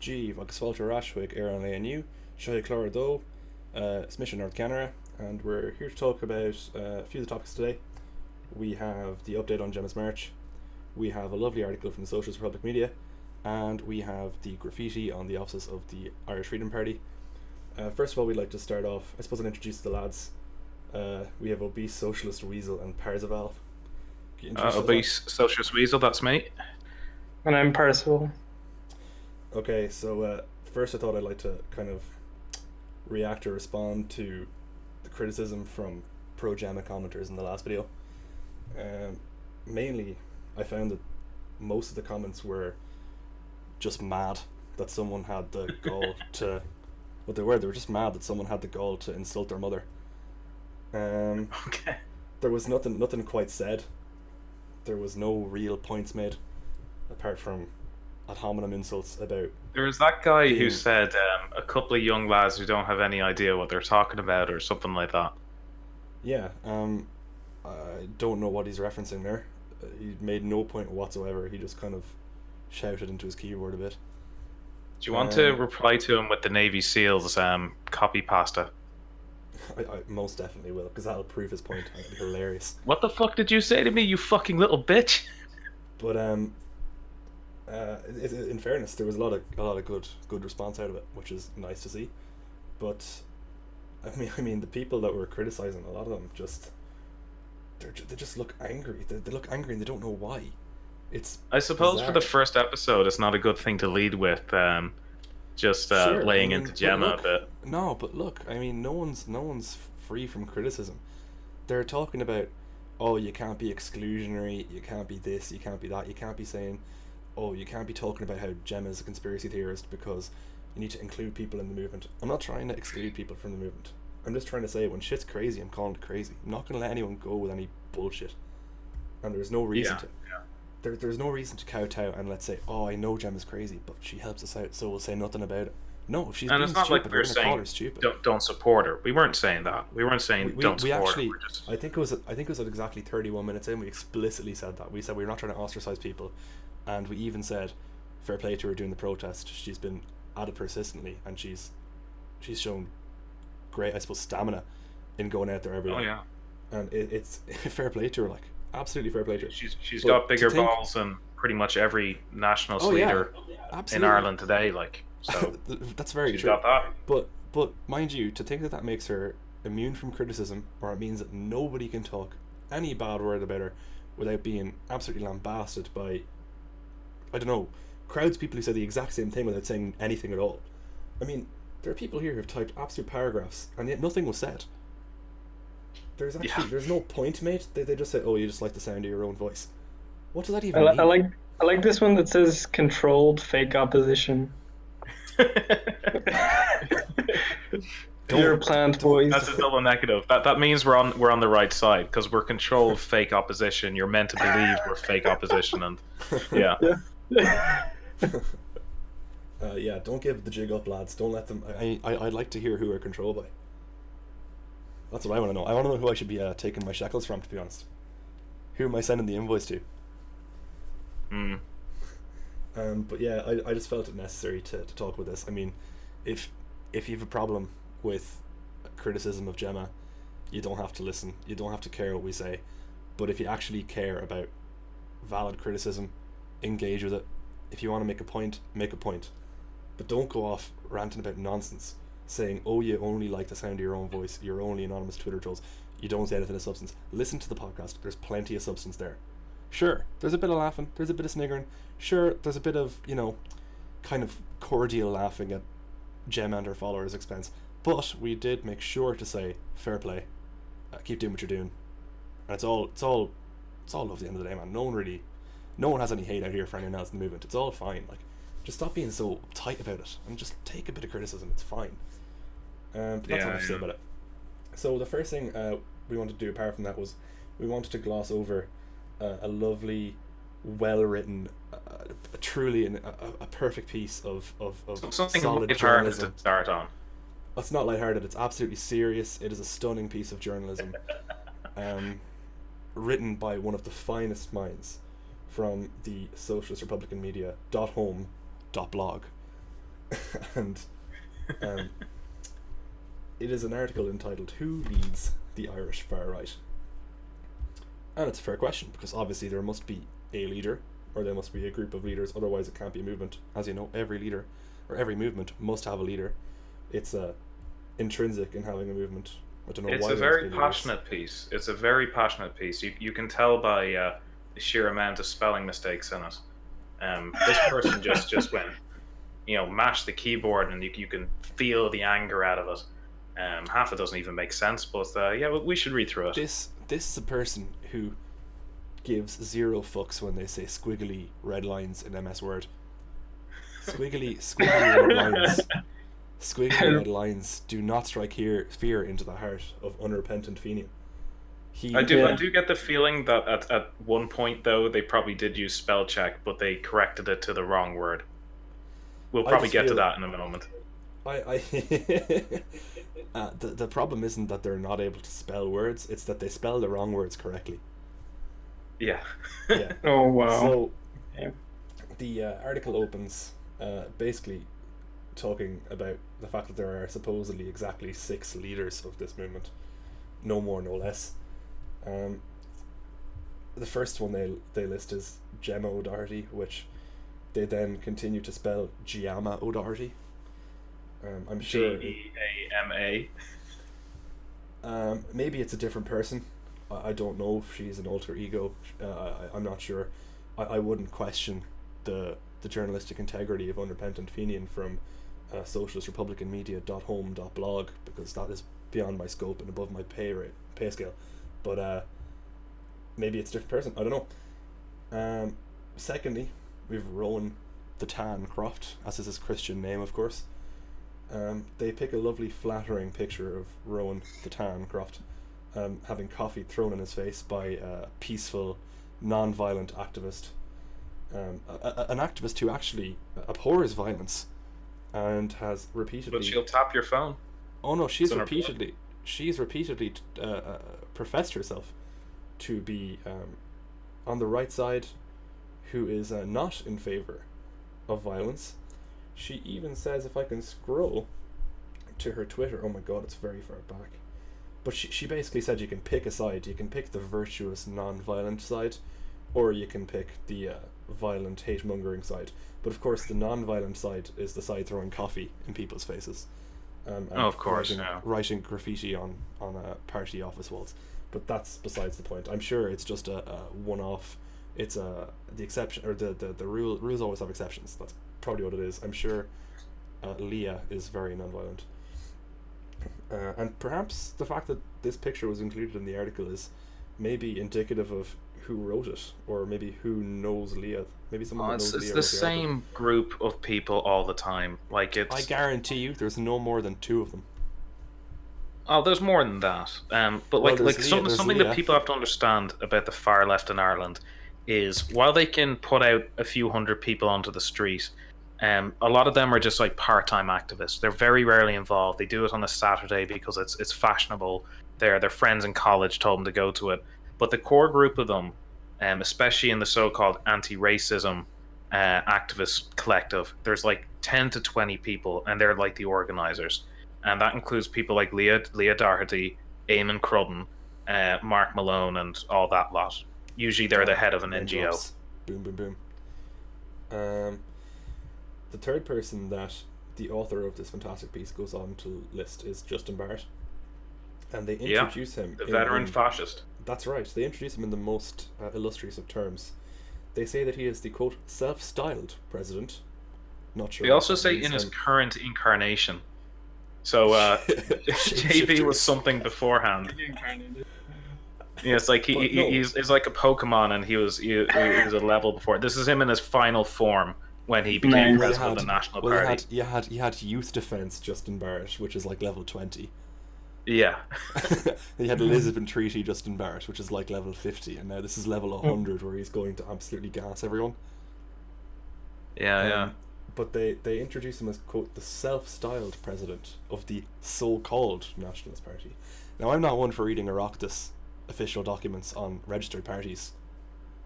G agus fáilte rashuig ar an Inniú, seo Clár dó, Smission North Canara, and we're here to talk about a few of the topics today. We have the update on Gemma's merch, we have a lovely article from the Socialist Republic Media, and we have the graffiti on the offices of the Irish Freedom Party. First of all, we'd like to start off, I suppose, and introduce the lads. We have Obese Socialist Weasel and Parzival. Obese Socialist Weasel, that's me. And I'm Parzival. Okay, so first I thought I'd like to kind of react or respond to the criticism from pro-Gemma commenters in the last video. Mainly, I found that most of the comments were just mad that someone had the gall to... What they were just mad that someone had the gall to insult their mother. Okay. There was nothing quite said. There was no real points made, apart from ad hominem insults about... There was that guy who said a couple of young lads who don't have any idea what they're talking about or something like that. Yeah, I don't know what he's referencing there. He made no point whatsoever. He just kind of shouted into his keyboard a bit. Do you want to reply to him with the Navy SEALs copy pasta? I most definitely will, because that'll prove his point. It'll be hilarious. What the fuck did you say to me, you fucking little bitch? But in fairness, there was a lot of good response out of it, which is nice to see. But I mean, the people that were criticizing, a lot of them they just look angry. They look angry and they don't know why. I suppose bizarre. For the first episode, it's not a good thing to lead with. Sure, laying into Gemma a bit. No, but look, I mean, no one's free from criticism. They're talking about, oh, you can't be exclusionary, you can't be this, you can't be that, you can't be saying, oh, you can't be talking about how Gemma's a conspiracy theorist because you need to include people in the movement. I'm not trying to exclude people from the movement. I'm just trying to say when shit's crazy, I'm calling it crazy. I'm not going to let anyone go with any bullshit. And there's no reason to. Yeah. There's no reason to kowtow and let's say, oh, I know Gemma's crazy, but she helps us out, so we'll say nothing about it. No, if she's and being it's not stupid, like we're we're going to call her saying stupid. don't support her. We weren't saying that. We weren't saying don't we support actually, her. I think it was at exactly 31 minutes in, we explicitly said that. We said we're not trying to ostracize people, and we even said, fair play to her doing the protest. She's been at it persistently, and she's shown great, I suppose, stamina in going out there every day. Oh yeah. And it's fair play to her, like absolutely fair play to her. She's But got bigger to think- balls than pretty much every nationalist Oh, yeah. leader in Absolutely. Ireland today. Like, so That's very she's true. got that. But mind you, to think that makes her immune from criticism, or it means that nobody can talk any bad word about her without being absolutely lambasted by, I don't know, crowds of people who say the exact same thing without saying anything at all. I mean, there are people here who have typed absolute paragraphs and yet nothing was said. There's no point made. They just say, oh, you just like the sound of your own voice. What does that even mean? I like this one that says controlled fake opposition. Your plant voice. That's a double negative. That means we're on the right side because we're controlled fake opposition. You're meant to believe we're fake opposition, and yeah. Yeah, don't give the jig up, lads. Don't let them. I'd like to hear who are controlled by. That's what I want to know. I want to know who I should be taking my shekels from, to be honest. Who am I sending the invoice to? But yeah, I just felt it necessary to talk about this. I mean, if you have a problem with criticism of Gemma, you don't have to listen. You don't have to care what we say. But if you actually care about valid criticism, engage with it. If you want to make a point, make a point. But don't go off ranting about nonsense, saying, oh, you only like the sound of your own voice, you're only anonymous Twitter trolls, you don't say anything of substance. Listen to the podcast, there's plenty of substance there. Sure, there's a bit of laughing, there's a bit of sniggering, sure, there's a bit of, kind of cordial laughing at Gemma and her followers' expense, but we did make sure to say, fair play, keep doing what you're doing. And it's all love at the end of the day, man. No one has any hate out here for anyone else in the movement. It's all fine. Like, just stop being so tight about it and just take a bit of criticism. It's fine. But that's all I have to say about it. So the first thing we wanted to do apart from that was we wanted to gloss over a lovely, well-written, truly a perfect piece of Something solid lighthearted journalism. to start on. It's not lighthearted. It's absolutely serious. It is a stunning piece of journalism, written by one of the finest minds from the Socialist Republican Media .home.blog. And it is an article entitled "Who Leads the Irish Far Right?" And it's a fair question, because obviously there must be a leader, or there must be a group of leaders, otherwise it can't be a movement. As you know, every leader, or every movement, must have a leader. It's intrinsic in having a movement. I don't know It's why a there must very be leaders. passionate piece. It's a very passionate piece. You can tell by the sheer amount of spelling mistakes in it. This person just went, mash the keyboard, and you can feel the anger out of it. Half it doesn't even make sense, but we should read through it. This is a person who gives zero fucks when they say squiggly red lines in MS Word. Squiggly red lines. Squiggly red lines do not strike fear into the heart of unrepentant Fenian. I do get the feeling that at one point, though, they probably did use spell check, but they corrected it to the wrong word. We'll probably get to that in a moment. The problem isn't that they're not able to spell words, it's that they spell the wrong words correctly. Yeah. Yeah. Oh, wow. So, Yeah. the article opens basically talking about the fact that there are supposedly exactly 6 leaders of this movement. No more, no less. The first one they list is Gemma O'Doherty, which they then continue to spell Giamma O'Doherty. I'm sure Geama. maybe it's a different person. I don't know if she's an alter ego. I'm not sure. I wouldn't question the journalistic integrity of Unrepentant Fenian from socialistrepublicanmedia.home.blog, because that is beyond my scope and above my pay scale. But maybe it's a different person. I don't know. Secondly, we've Rowan the Tan Croft, as is his Christian name, of course. They pick a lovely flattering picture of Rowan the Tan Croft having coffee thrown in his face by a peaceful, non-violent activist. An activist who actually abhors violence and has repeatedly... But she'll tap your phone. Oh no, she's repeatedly professed herself to be on the right side, who is not in favour of violence. She even says, if I can scroll to her Twitter, oh my god, it's very far back, but she basically said you can pick a side. You can pick the virtuous, non-violent side, or you can pick the violent, hate-mongering side. But of course, the non-violent side is the side throwing coffee in people's faces. And of course, writing graffiti on party office walls. But that's besides the point. I'm sure it's just a one-off. It's the exception, or the rules always have exceptions. That's probably what it is. I'm sure Leah is very non-violent. And perhaps the fact that this picture was included in the article is maybe indicative of who wrote it, or maybe who knows Leah. Maybe someone that knows Leah. It's the same group of people all the time. Like, it's... I guarantee you, there's no more than 2 of them. Oh, there's more than that. But something that people have to understand about the far left in Ireland is, while they can put out a few hundred people onto the street, a lot of them are just like part-time activists. They're very rarely involved. They do it on a Saturday because it's fashionable. Their friends in college told them to go to it. But the core group of them, especially in the so-called anti-racism activist collective, there's like 10 to 20 people, and they're like the organizers. And that includes people like Leah Doherty, Eamon Crudden, Mark Malone, and all that lot. Usually they're the head of an NGO. Boom, boom, boom. The third person that the author of this fantastic piece goes on to list is Justin Barrett. And they introduce him... the veteran fascist. That's right. They introduce him in the most illustrious of terms. They say that he is the, quote, self-styled president. Not sure. They also say in his current incarnation. So JB was something beforehand. Yeah, it's like he's like a Pokemon, and he was a level before. This is him in his final form when he became president of the National Party. You had Youth Defence Justin Barrett, which is like level 20. Yeah. He had Lisbon Treaty Justin Barrett, which is like level 50, and now this is level 100, where he's going to absolutely gas everyone. Yeah. But they introduce him as, quote, the self-styled president of the so-called Nationalist Party. Now, I'm not one for reading Oireachtas official documents on registered parties,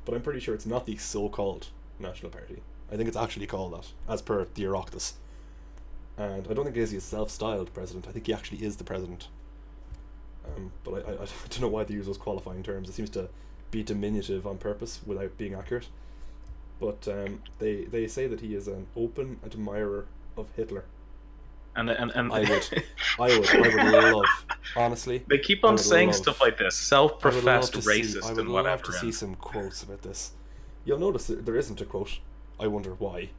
but I'm pretty sure it's not the so-called National Party. I think it's actually called that, as per the Oireachtas. and I don't think he's a self-styled president. I think he actually is the president. But I don't know why they use those qualifying terms. It seems to be diminutive on purpose without being accurate. But they say that he is an open admirer of Hitler. And I would love, honestly. They keep on saying stuff like this, self-professed racist I would and whatever. love to see some quotes about this. You'll notice that there isn't a quote. I wonder why.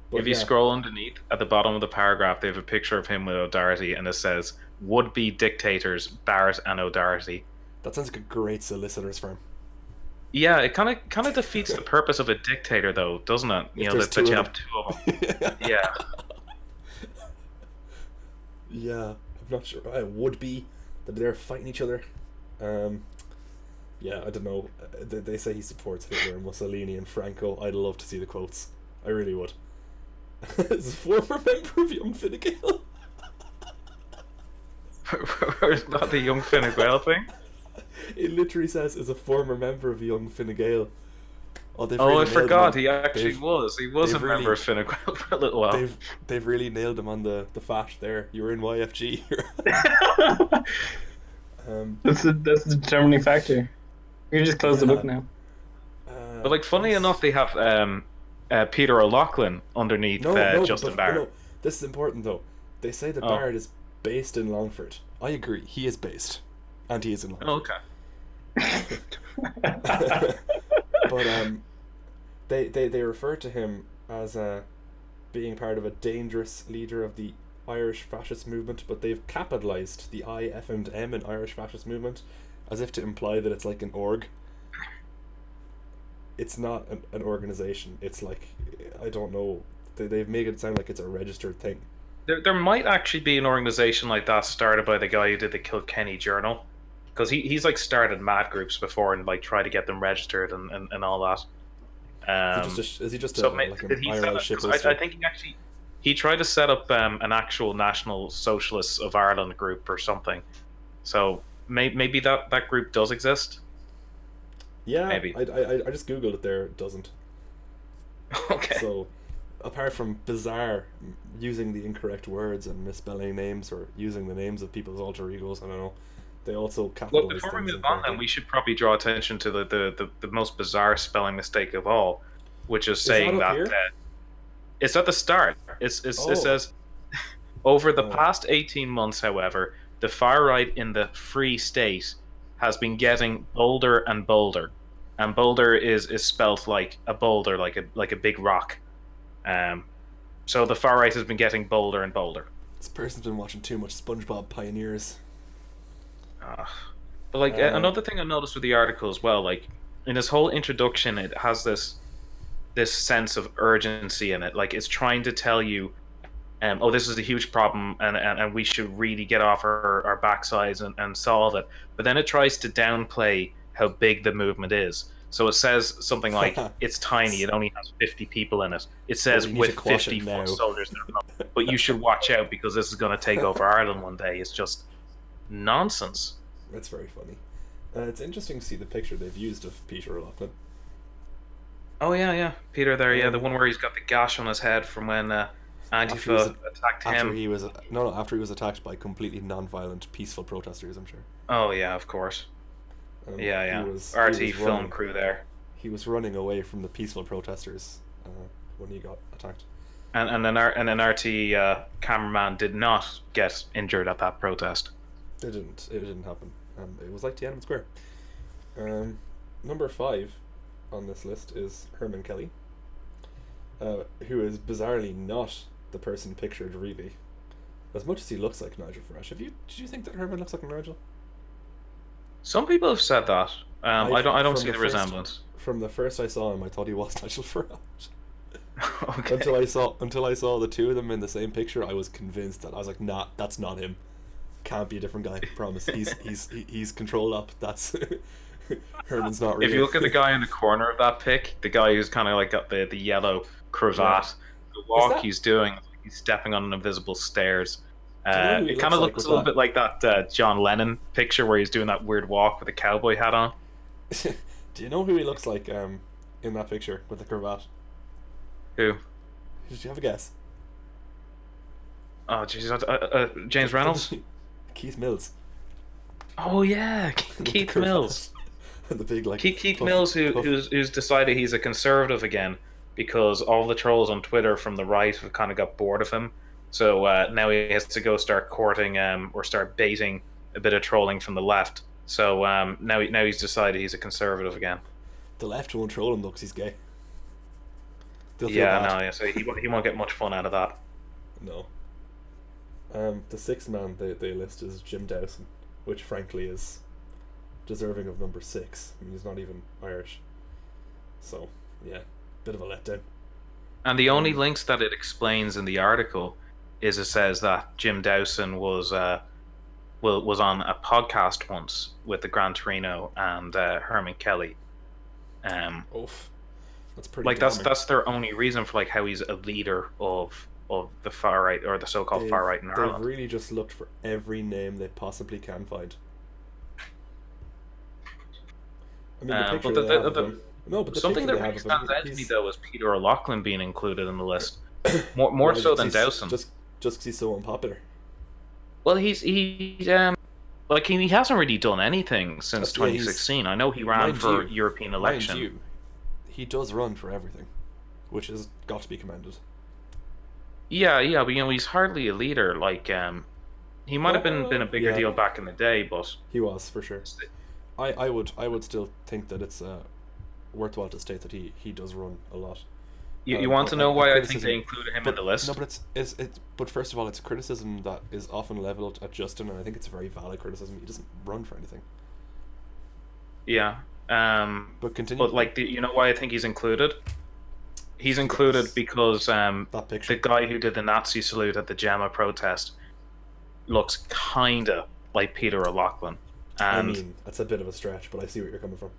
But if you scroll underneath, at the bottom of the paragraph, they have a picture of him with O'Doherty, and it says, "Would-be dictators, Barrett and O'Doherty." That sounds like a great solicitor's firm. Yeah, it kind of defeats the purpose of a dictator, though, doesn't it? You know, that you have two of them. Yeah. Yeah, I'm not sure. I would be that they're fighting each other. Yeah, I don't know. They say he supports Hitler and Mussolini and Franco. I'd love to see the quotes. I really would. As a former member of Young Fine Gael. Is that the Young Fine Gael thing? It literally says, as a former member of Young Fine Gael. Oh, really I forgot. He actually was. He was a member of Fine Gael for a little while. They've really nailed him on the fat there. You were in YFG. That's the determining factor. You can just close the book now. But like, funny enough, they have Peter O'Loughlin underneath Justin Barrett. No, this is important though. They say that Barrett is based in Longford. I agree. He is based, and he is in Longford. Okay. But they refer to him as being part of a dangerous leader of the Irish fascist movement, but they've capitalized the I, F, and M in Irish fascist movement as if to imply that it's like an org. It's not an organization. It's like, I don't know. They've made it sound like it's a registered thing. There might actually be an organization like that started by the guy who did the Kilkenny Journal, because he's like started mad groups before and like tried to get them registered and all that. Is he just like an IRL shitposter? I think he tried to set up an actual National Socialists of Ireland group or something. So maybe that group does exist. Yeah, maybe. I just googled it there. It doesn't. Okay. So, apart from bizarre using the incorrect words and misspelling names or using the names of people's alter egos, I don't know. They also capitalize. Well, before we move on, then we should probably draw attention to the most bizarre spelling mistake of all, which is saying that it's at the start. It says, over the past 18 months, however, the far right in the Free State has been getting bolder and bolder, and bolder is spelt like a boulder, like a big rock. So the far right has been getting bolder and bolder. This person's been watching too much SpongeBob Pioneers. But like another thing I noticed with the article as well, like in this whole introduction, it has this sense of urgency in it. Like it's trying to tell you, this is a huge problem, and we should really get off our backsides and solve it. But then it tries to downplay how big the movement is. So it says something like, it's tiny, it only has 50 people in it. It says with 50 foot soldiers. But you should watch out because this is going to take over Ireland one day. It's just nonsense. That's very funny. It's interesting to see the picture they've used of Peter O'Loughlin. Oh yeah, Peter there, yeah, the one where he's got the gash on his head from when Antifa attacked him. After he was attacked by completely non-violent, peaceful protesters, I'm sure. Oh yeah, of course. Yeah. RT film crew there. He was running away from the peaceful protesters when he got attacked. And an RT cameraman did not get injured at that protest. It didn't happen. It was like Tiananmen Square. Number 5 on this list is Herman Kelly, who is bizarrely not the person pictured, really. As much as he looks like Nigel Farage. Did you think that Herman looks like Nigel? Some people have said that. I don't see the resemblance. From the first I saw him, I thought he was Nigel Farage. Okay. Until I saw the two of them in the same picture, I was convinced that I was like, nah, that's not him. Can't be a different guy. Promise. He's controlled up. That's Herman's not real. If you look at the guy in the corner of that pic, the guy who's kind of like got the yellow cravat, the walk he's doing, he's stepping on invisible stairs. It kind of looks a little bit like that John Lennon picture where he's doing that weird walk with a cowboy hat on. Do you know who he looks like in that picture with the cravat? Who? Did you have a guess? Oh, jeez, James Reynolds. Keith Mills. Oh yeah, Keith Mills. The big like Keith Mills, who's decided he's a conservative again because all the trolls on Twitter from the right have kind of got bored of him. So now he has to go start courting or start baiting a bit of trolling from the left. So now he's decided he's a conservative again. The left won't troll him though because he's gay. Yeah, so he won't get much fun out of that. No. The sixth man they list is Jim Dowson, which frankly is deserving of number 6. I mean, he's not even Irish. So, yeah, bit of a letdown. And the only links that it explains in the article is it says that Jim Dowson was on a podcast once with the Gran Torino and Herman Kelly. Oof. That's pretty like that's their only reason for like how he's a leader of the far right, or the so-called far right in Ireland. They've really just looked for every name they possibly can find. I mean, the picture something that really stands out to me though is Peter O'Loughlin being included in the list, more so than Dowson. Just because he's so unpopular. Well, he hasn't really done anything since 2016. I know he ran for European election. He does run for everything, which has got to be commended. Yeah, but he's hardly a leader. Like, he might have been a bigger deal back in the day, but he was for sure. I would still think that it's worthwhile to state that he does run a lot. You want to know why I think they included him in the list? No, but but first of all, it's a criticism that is often leveled at Justin, and I think it's a very valid criticism. He doesn't run for anything. Yeah. But continue. But like, you know why I think he's included? He's included because the guy who did the Nazi salute at the Gemma protest looks kinda like Peter O'Loughlin. And I mean, that's a bit of a stretch, but I see where you're coming from.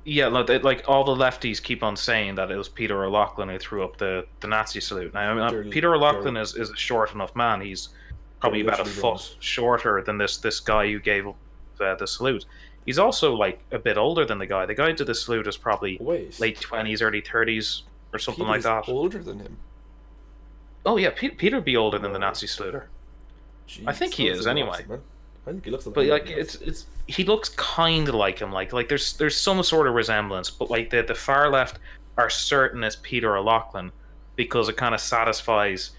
Yeah, like all the lefties keep on saying that it was Peter O'Loughlin who threw up the Nazi salute. Now, I mean, Peter O'Loughlin is a short enough man. He's probably about a foot shorter than this guy who gave up the salute. He's also like a bit older than the guy. The guy who did the salute is probably late 20s, early 30s, or something like that. Older than him. Oh yeah, Peter would be older than the Nazi saluter. Jeez, I think he is anyway. I think he looks like. But like he looks kind of like him. Like there's some sort of resemblance. But like the far left are certain as Peter O'Loughlin because it kind of satisfies.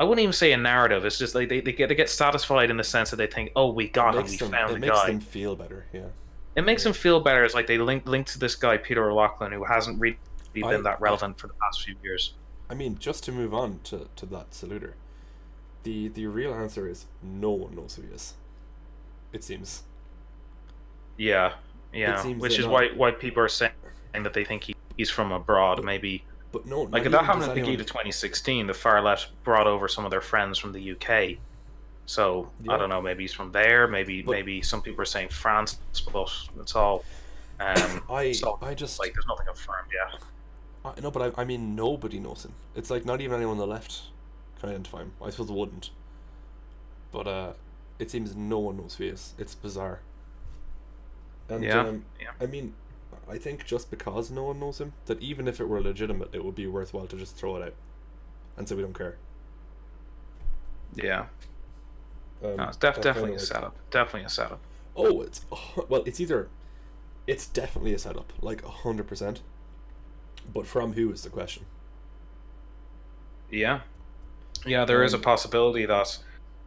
I wouldn't even say a narrative. It's just like they get satisfied in the sense that they think, oh, we got him, we found the guy. It makes them feel better, yeah. It makes them feel better. It's like they link to this guy Peter O'Loughlin who hasn't really been that relevant for the past few years. I mean, just to move on to that saluter, the real answer is no one knows who he is. It seems. Yeah, which is why people are saying that they think he's from abroad, maybe. But no, like if that happened at the beginning of 2016, the far left brought over some of their friends from the UK. So I don't know, maybe he's from there. Maybe some people are saying France, but it's all. I just like there's nothing confirmed yet. No, but I mean nobody knows him. It's like not even anyone on the left can identify him. I suppose they wouldn't. But it seems no one knows who he is. It's bizarre. And I mean, I think just because no one knows him, that even if it were legitimate, it would be worthwhile to just throw it out and say we don't care. Yeah. No, it's definitely a setup. Definitely a setup. Oh, it's definitely a setup, like 100%. But from who is the question? Yeah. Yeah, there is a possibility that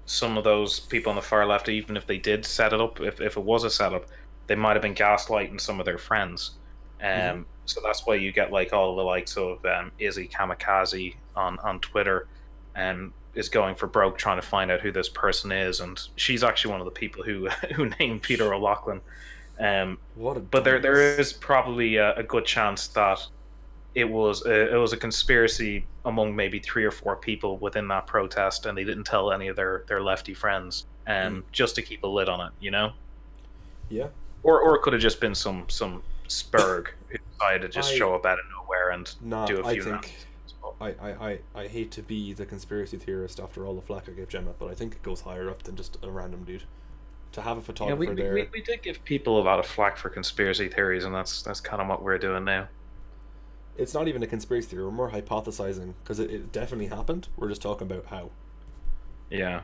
some of those people on the far left, even if they did set it up, if it was a setup, they might have been gaslighting some of their friends. So that's why you get like all the likes of Izzy Kamikaze on Twitter is going for broke trying to find out who this person is, and she's actually one of the people who named Peter O'Loughlin. But there is probably a good chance that it was a conspiracy among maybe 3 or 4 people within that protest, and they didn't tell any of their lefty friends, just to keep a lid on it, you know? Yeah. Or it could have just been some spurg who decided to just show up out of nowhere and do a few things. I hate to be the conspiracy theorist after all the flack I gave Gemma, but I think it goes higher up than just a random dude. To have a photographer there. We did give people a lot of flack for conspiracy theories, and that's kind of what we're doing now. it's not even a conspiracy theory. We're more hypothesizing because it definitely happened. We're just talking about how. Yeah.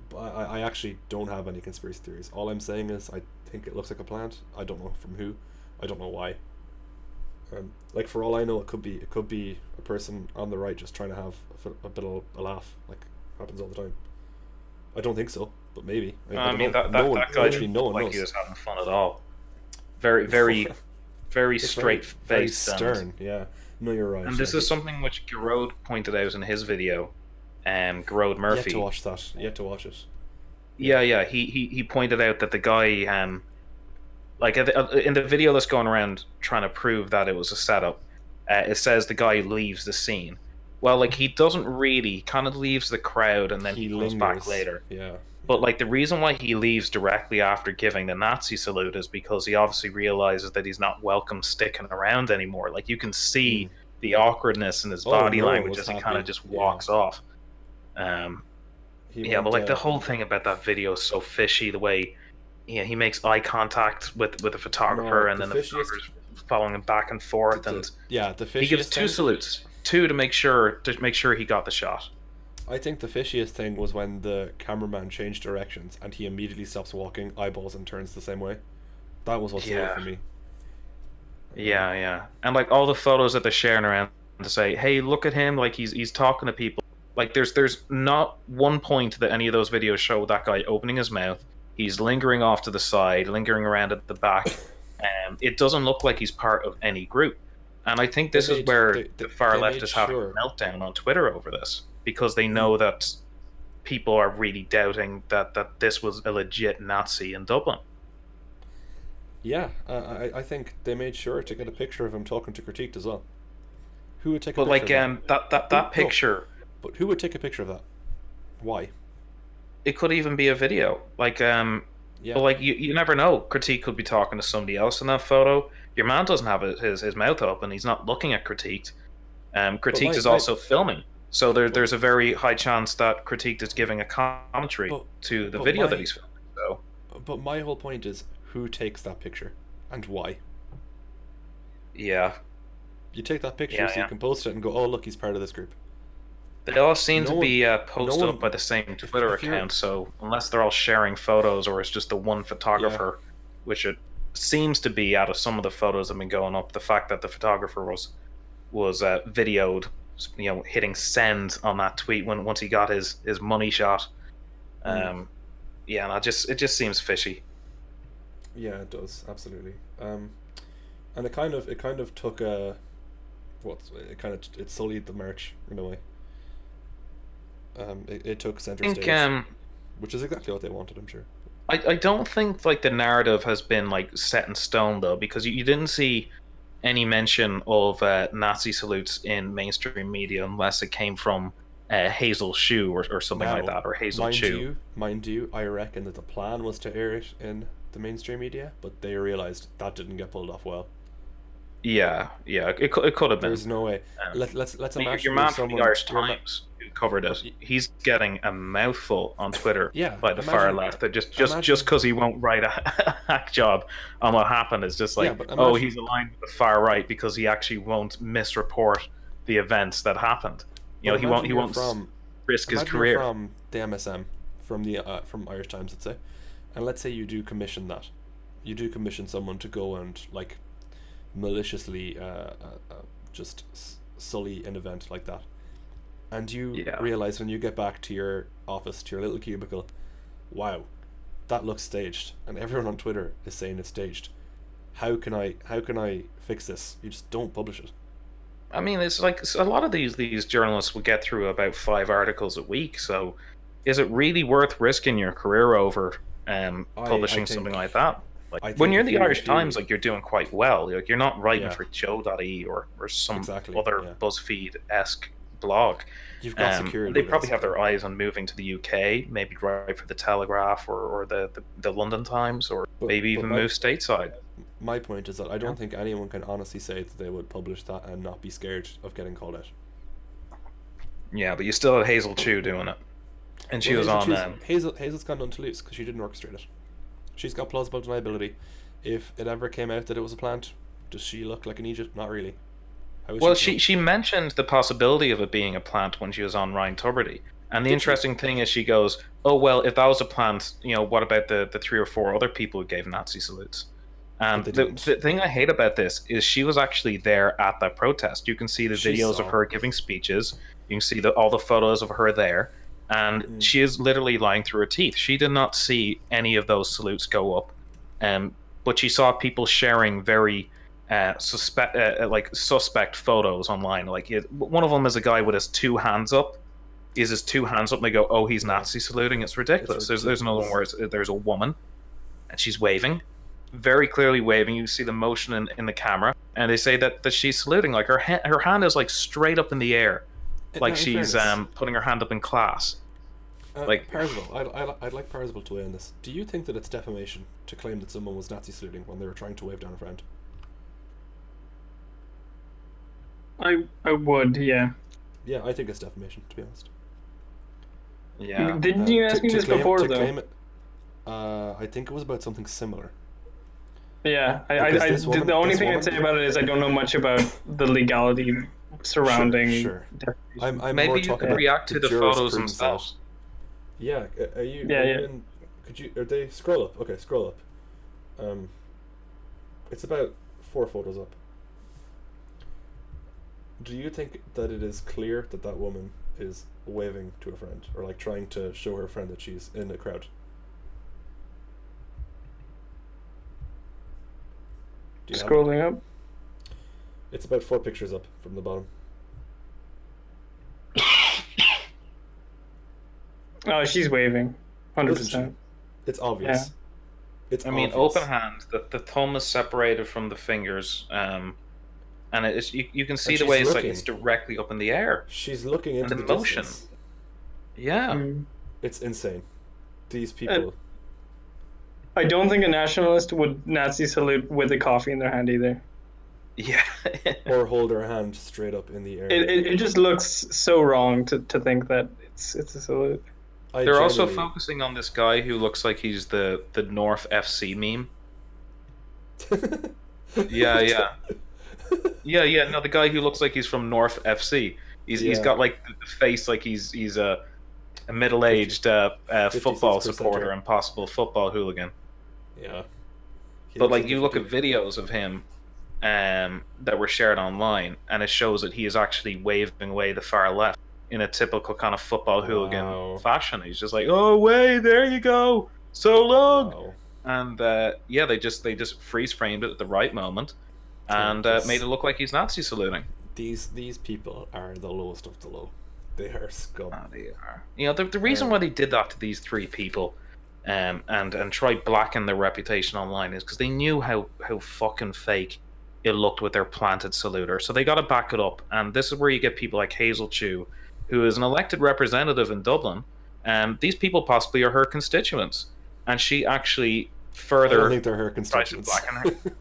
But I actually don't have any conspiracy theories. All I'm saying is I think it looks like a plant. I don't know from who. I don't know why. Like for all I know, it could be a person on the right just trying to have a bit of a laugh, like happens all the time. I don't think so, but maybe. I mean that guy didn't look like he was having fun at all. Very, very, very straight faced, very stern. Yeah, no, you're right. And this is something which Garode pointed out in his video. Garode Murphy. Yet to watch that. Yet to watch it. Yeah. He pointed out that the guy, like in the video that's going around trying to prove that it was a setup, it says the guy leaves the scene. Well, like he doesn't really, kind of leaves the crowd and then he comes back later. Yeah. But like the reason why he leaves directly after giving the Nazi salute is because he obviously realizes that he's not welcome sticking around anymore. Like you can see the awkwardness in his body language as he kind of just walks off. But like the whole thing about that video is so fishy. The way, he makes eye contact with the photographer, and then the photographer's following him back and forth, and he gives two salutes, to make sure he got the shot. I think the fishiest thing was when the cameraman changed directions and he immediately stops walking, eyeballs, and turns the same way. That was what sold it for me. Yeah, and like all the photos that they're sharing around to say, hey, look at him, like he's talking to people. Like there's not one point that any of those videos show that guy opening his mouth. He's lingering off to the side, lingering around at the back. It doesn't look like he's part of any group. And I think this is where the far left is having a meltdown on Twitter over this, because they know that people are really doubting that this was a legit Nazi in Dublin. Yeah, I think they made sure to get a picture of him talking to Critiqued as well. Who would take a picture of that? That picture... But who would take a picture of that? Why? It could even be a video. Like, but like you never know. Critique could be talking to somebody else in that photo. Your man doesn't have his mouth open. He's not looking at Critiqued. Critiqued is also filming. So there's a very high chance that Critiqued is giving a commentary to the video that he's filming. So. But my whole point is, who takes that picture and why? Yeah. You take that picture so you can post it and go, oh, look, he's part of this group. They all seem to be posted up by the same Twitter account, so unless they're all sharing photos or it's just the one photographer, which it seems to be out of some of the photos that have been going up, the fact that the photographer was videoed, hitting send on that tweet once he got his money shot. And it just seems fishy. Yeah, it does, absolutely. And it kind of took it sullied the merch in a way. It took center stage, which is exactly what they wanted, I'm sure. I don't think like the narrative has been like set in stone though, because you didn't see any mention of Nazi salutes in mainstream media unless it came from Hazel Shoe or something like that, or Hazel Chew. Mind you, I reckon that the plan was to air it in the mainstream media, but they realized that didn't get pulled off well. Yeah, it could have been. There's no way. Let's imagine your man from the Irish Times who covered it. He's getting a mouthful on Twitter by the far left. That just because he won't write a hack job on what happened is just like, he's aligned with the far right because he actually won't misreport the events that happened. He won't risk his career. From the MSM, from Irish Times, let's say, and let's say you do commission that, you do commission someone to go and like maliciously just sully an event like that, and you realize when you get back to your office, to your little cubicle, wow, that looks staged, and everyone on Twitter is saying it's staged. How can I fix this? You just don't publish it. I mean, it's like a lot of these journalists will get through about 5 articles a week, so is it really worth risking your career over publishing something like that? Like when you're in the Irish Times, like you're doing quite well. Like you're not writing for Joe.ie or some other BuzzFeed-esque blog. You've got security. They probably have their eyes on moving to the UK, maybe write for the Telegraph or the London Times, or maybe even move stateside. My point is that I don't think anyone can honestly say that they would publish that and not be scared of getting called out. Yeah, but you still had Hazel Chew doing it, and she was on. Hazel's gone on Toulouse because she didn't orchestrate it. She's got plausible deniability. If it ever came out that it was a plant, does she look like an Egypt? Not really. How would Well, she feel? she mentioned the possibility of it being a plant when she was on Ryan Tuberty. And the Did she? interesting thing is she goes, "Oh well, if that was a plant, what about the 3 or 4 other people who gave Nazi salutes?" But And they the didn't. thing I hate about this is she was actually there at that protest. You can see the She videos of saw. her giving speeches. You can see all the photos of her there, and Mm. she is literally lying through her teeth. She did not see any of those salutes go up, but she saw people sharing very suspect photos online. One of them is a guy with his two hands up. Is his two hands up, and they go, "Oh, he's Yeah. Nazi saluting." It's ridiculous. It's There's another one where ridiculous. there's a woman and she's waving, very clearly waving. You see the motion in the camera, and they say that she's saluting. Like her hand is like straight up in the air, like In she's fairness, putting her hand up in class. Like, Parzival, I'd like Parzival to weigh in this. Do you think that it's defamation to claim that someone was Nazi saluting when they were trying to wave down a friend? I would, yeah. Yeah, I think it's defamation, to be honest. yeah, Didn't you ask me this before, to though? claim it, I think it was about something similar. Yeah, Because this woman- the only this thing I'd woman- say about it is I don't know much about the legality surrounding. Sure. I'm more maybe you talking could about react to the photos jurisprudence of themselves. it. Yeah, are you? Yeah, are yeah. you in, could you? Are they scroll up? Okay, scroll up. It's about 4 photos up. Do you think that it is clear that that woman is waving to a friend, or like trying to show her friend that she's in a crowd? Do you have it? Scrolling up. It's about 4 pictures up from the bottom. Oh, she's waving. 100%. Isn't It's obvious. Yeah. It's I mean, obvious. open hand. The thumb is separated from the fingers, and you can see And the way she's it's looking. like it's directly up in the air. She's looking into And the the motion. distance. Yeah. Mm. It's insane. These people. I don't think a nationalist would Nazi salute with a coffee in their hand either. Yeah. Or hold her hand straight up in the air. It just looks so wrong to think that it's a salute. They're also genuinely- focusing on this guy who looks like he's the North FC meme. Yeah. Yeah. No, the guy who looks like he's from North FC. He's Yeah. got like the face like he's a middle-aged football 56% supporter right. and possible football hooligan. Yeah. He But looks like a you look at 50. videos of him that were shared online, and it shows that he is actually waving away the far left in a typical kind of football hooligan Wow. fashion. He's just like, "Oh, way, there you go, so long." Wow. And they just freeze framed it at the right moment, and Yes. made it look like he's Nazi saluting. These people are the lowest of the low. They are scum. Oh, they are. The reason why they did that to these 3 people, and try blacken their reputation online is because they knew how fucking fake it looked with their planted saluter. So they got to back it up, and this is where you get people like Hazel Chu, who is an elected representative in Dublin. These people possibly are her constituents, and she actually I further don't think they're her tries to constituents. blacken her.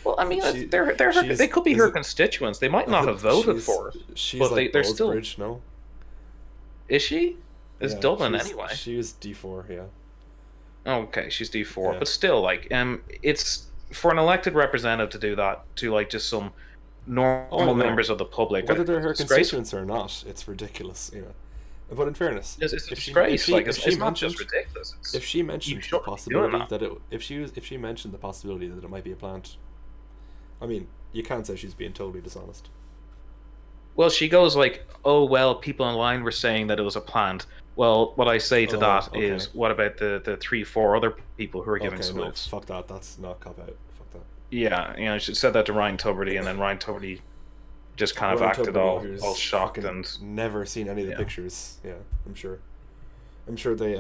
Well, I mean, She- they're she's- they could be is her it- constituents. They might not have voted She's- for it. She's but like they're still. Ballsbridge, no? Is she? It's Yeah, Dublin she's- anyway. She was D4, yeah. Oh, okay, she's D4, Yeah. but still, like, it's for an elected representative to do that to like just some normal Oh, no. members of the public. Whether they're her it's disgraceful. constituents or not, it's ridiculous, you know. But in fairness, It's a if she- disgrace. if she- Like, if it's she not just mentioned- ridiculous. It's, if she mentioned the shouldn't be doing possibility that. that if she mentioned the possibility that it might be a plant, I mean, you can't say she's being totally dishonest. well, she goes like, "Oh well, people online were saying that it was a plant." Well, what I say to Oh, that okay. is, what about the 3-4 other people who are giving Okay, no, salutes? fuck that. That's not cop out. Fuck that. Yeah, she said that to Ryan Tuberty, and then Ryan Tuberty just kind of Ryan acted Tuberty, all who's shocked fucking and never seen any of the Yeah. pictures. Yeah, I'm sure. I'm sure they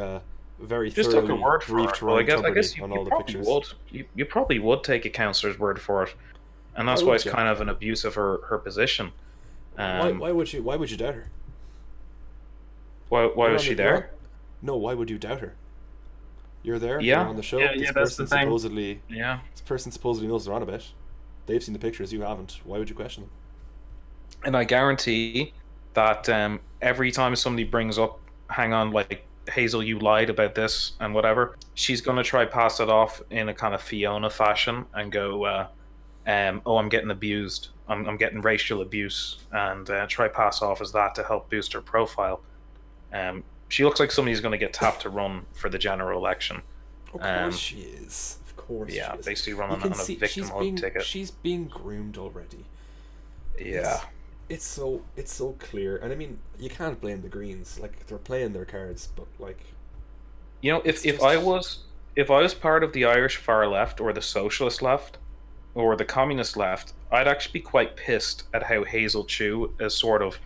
very just took thoroughly a word for it. briefed Well, I Ryan guess Tuberty you, on you all the probably pictures. would. You probably would take a counsellor's word for it, and that's I why would, it's yeah. kind of an abuse of her position. Why would you? Why would you doubt her? Why You're was on she the- there? No, why would you doubt her? You're there. Yeah. You're on the show. Yeah, this yeah, that's the person thing. supposedly. Yeah. This person supposedly knows they're on a bit. They've seen the pictures. You haven't. Why would you question them? And I guarantee that every time somebody brings up, hang on, like, Hazel, you lied about this and whatever, she's going to try pass it off in a kind of Fiona fashion and go, oh, I'm getting abused. I'm getting racial abuse, and try pass off as that to help boost her profile. She looks like somebody who's going to get tapped to run for the general election. Of course she is. Of course she is. Basically run on a victimhood ticket. She's being groomed already. Yeah. It's so clear, and I mean, you can't blame the Greens. Like, they're playing their cards, but like, if I was part of the Irish far left or the socialist left or the communist left, I'd actually be quite pissed at how Hazel Chu is sort of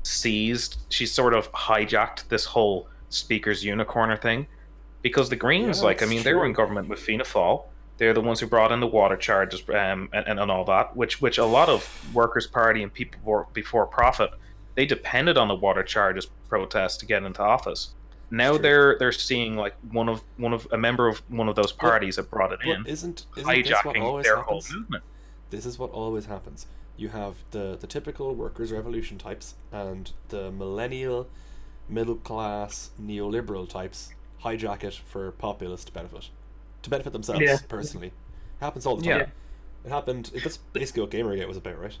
she's sort of hijacked this whole Speaker's Unicorner thing, because the Greens, they were in government with Fianna Fáil. They're the ones who brought in the water charges and all that, which a lot of Workers' Party and people before profit, they depended on the water charges protest to get into office. Now they're seeing like a member of one of those parties that brought it in, isn't hijacking their whole movement. This is what always happens. You have the typical workers' revolution types and the millennial, middle class, neoliberal types hijack it for populist benefit. To benefit themselves, personally. It happens all the time. Yeah. It happened. That's basically what Gamergate was about, right?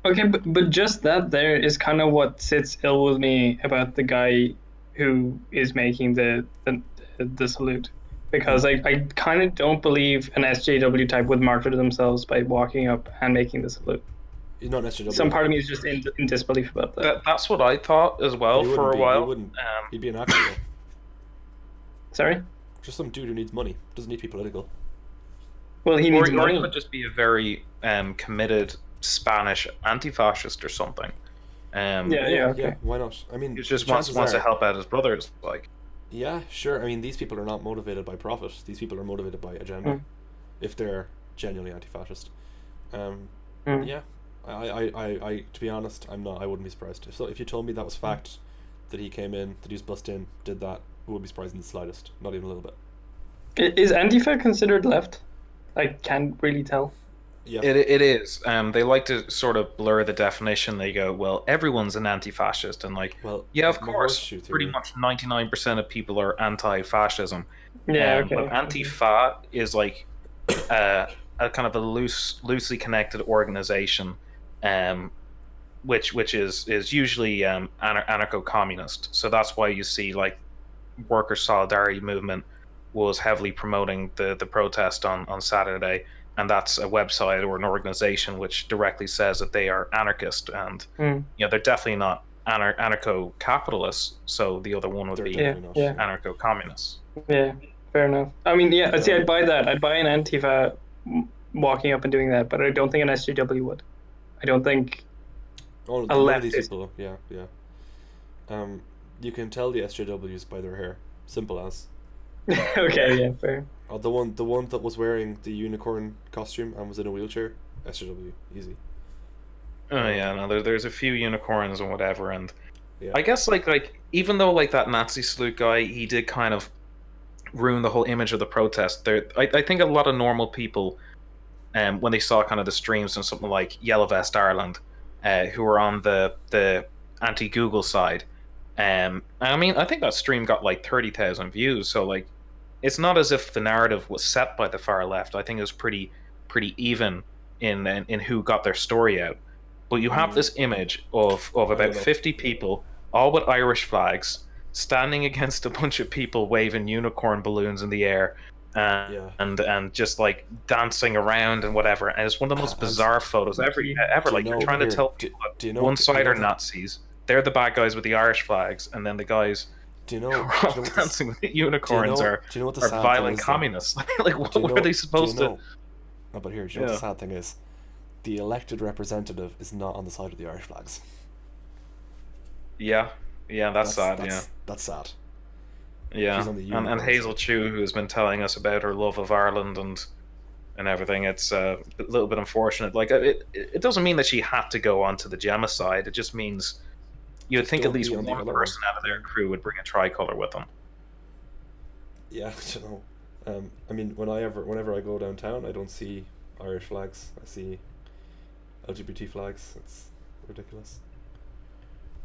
Okay, but just that there is kind of what sits ill with me about the guy who is making the salute. Because I kind of don't believe an SJW type would martyr themselves by walking up and making the salute. He's not an SJW. Some part of me is just in disbelief about that. That's what I thought as well for a while. He'd be an actor. Sorry? Just some dude who needs money. Doesn't need to be political. Well, he needs money. Or he could just be a very committed Spanish anti-fascist or something. Okay. Why not? I mean, he just wants to help out his brothers, like. Yeah, sure. I mean, these people are not motivated by profit. These people are motivated by agenda. If they're genuinely anti-fascist. Yeah. I to be honest, I'm not. I wouldn't be surprised. If you told me that was fact, that he came in, that he was bust in, did that, I wouldn't be surprised in the slightest. Not even a little bit. Is Antifa considered left? I can't really tell. Yeah. It is. They like to sort of blur the definition. They go, well, everyone's an anti-fascist, and like, well, yeah, of course, pretty much 99% of people are anti-fascism. Yeah, okay. But Antifa is like a kind of a loosely connected organization, which is usually anarcho-communist. So that's why you see like Worker Solidarity Movement was heavily promoting the protest on Saturday. And that's a website or an organization which directly says that they are anarchist, and they're definitely not anarcho-capitalists. So the other one would be anarcho-communists. Yeah, fair enough. I mean, see, I'd buy that. I'd buy an Antifa walking up and doing that, but I don't think an SJW would. I don't think a leftist. People, yeah. You can tell the SJWs by their hair. Simple as. Okay, yeah, fair. The one that was wearing the unicorn costume and was in a wheelchair, SJW, easy. Oh yeah, no, there's a few unicorns and whatever, and I guess like even though like that Nazi salute guy, he did kind of ruin the whole image of the protest. I think a lot of normal people, when they saw kind of the streams and something like Yellow Vest Ireland, who were on the anti-Google side, I mean, I think that stream got like 30,000 views, so like, it's not as if the narrative was set by the far left. I think it was pretty even in who got their story out. But you have this image of about 50 people, all with Irish flags, standing against a bunch of people waving unicorn balloons in the air, and just like dancing around and whatever. And it's one of the most bizarre photos ever. Like, you're trying to tell people that one side are Nazis. They're the bad guys with the Irish flags, and then the guys dancing with the unicorns are violent communists. Like, what are they supposed to? No, but here, do you know what the sad thing is? The elected representative is not on the side of the Irish flags. Yeah, that's sad. That's sad. Yeah, and Hazel Chu, who has been telling us about her love of Ireland and everything, it's a little bit unfortunate. Like, it doesn't mean that she had to go onto the Gemma side. It just means you would think at least one person out of their crew would bring a tricolour with them. Yeah, I don't know. I mean, whenever I go downtown, I don't see Irish flags. I see LGBT flags. It's ridiculous.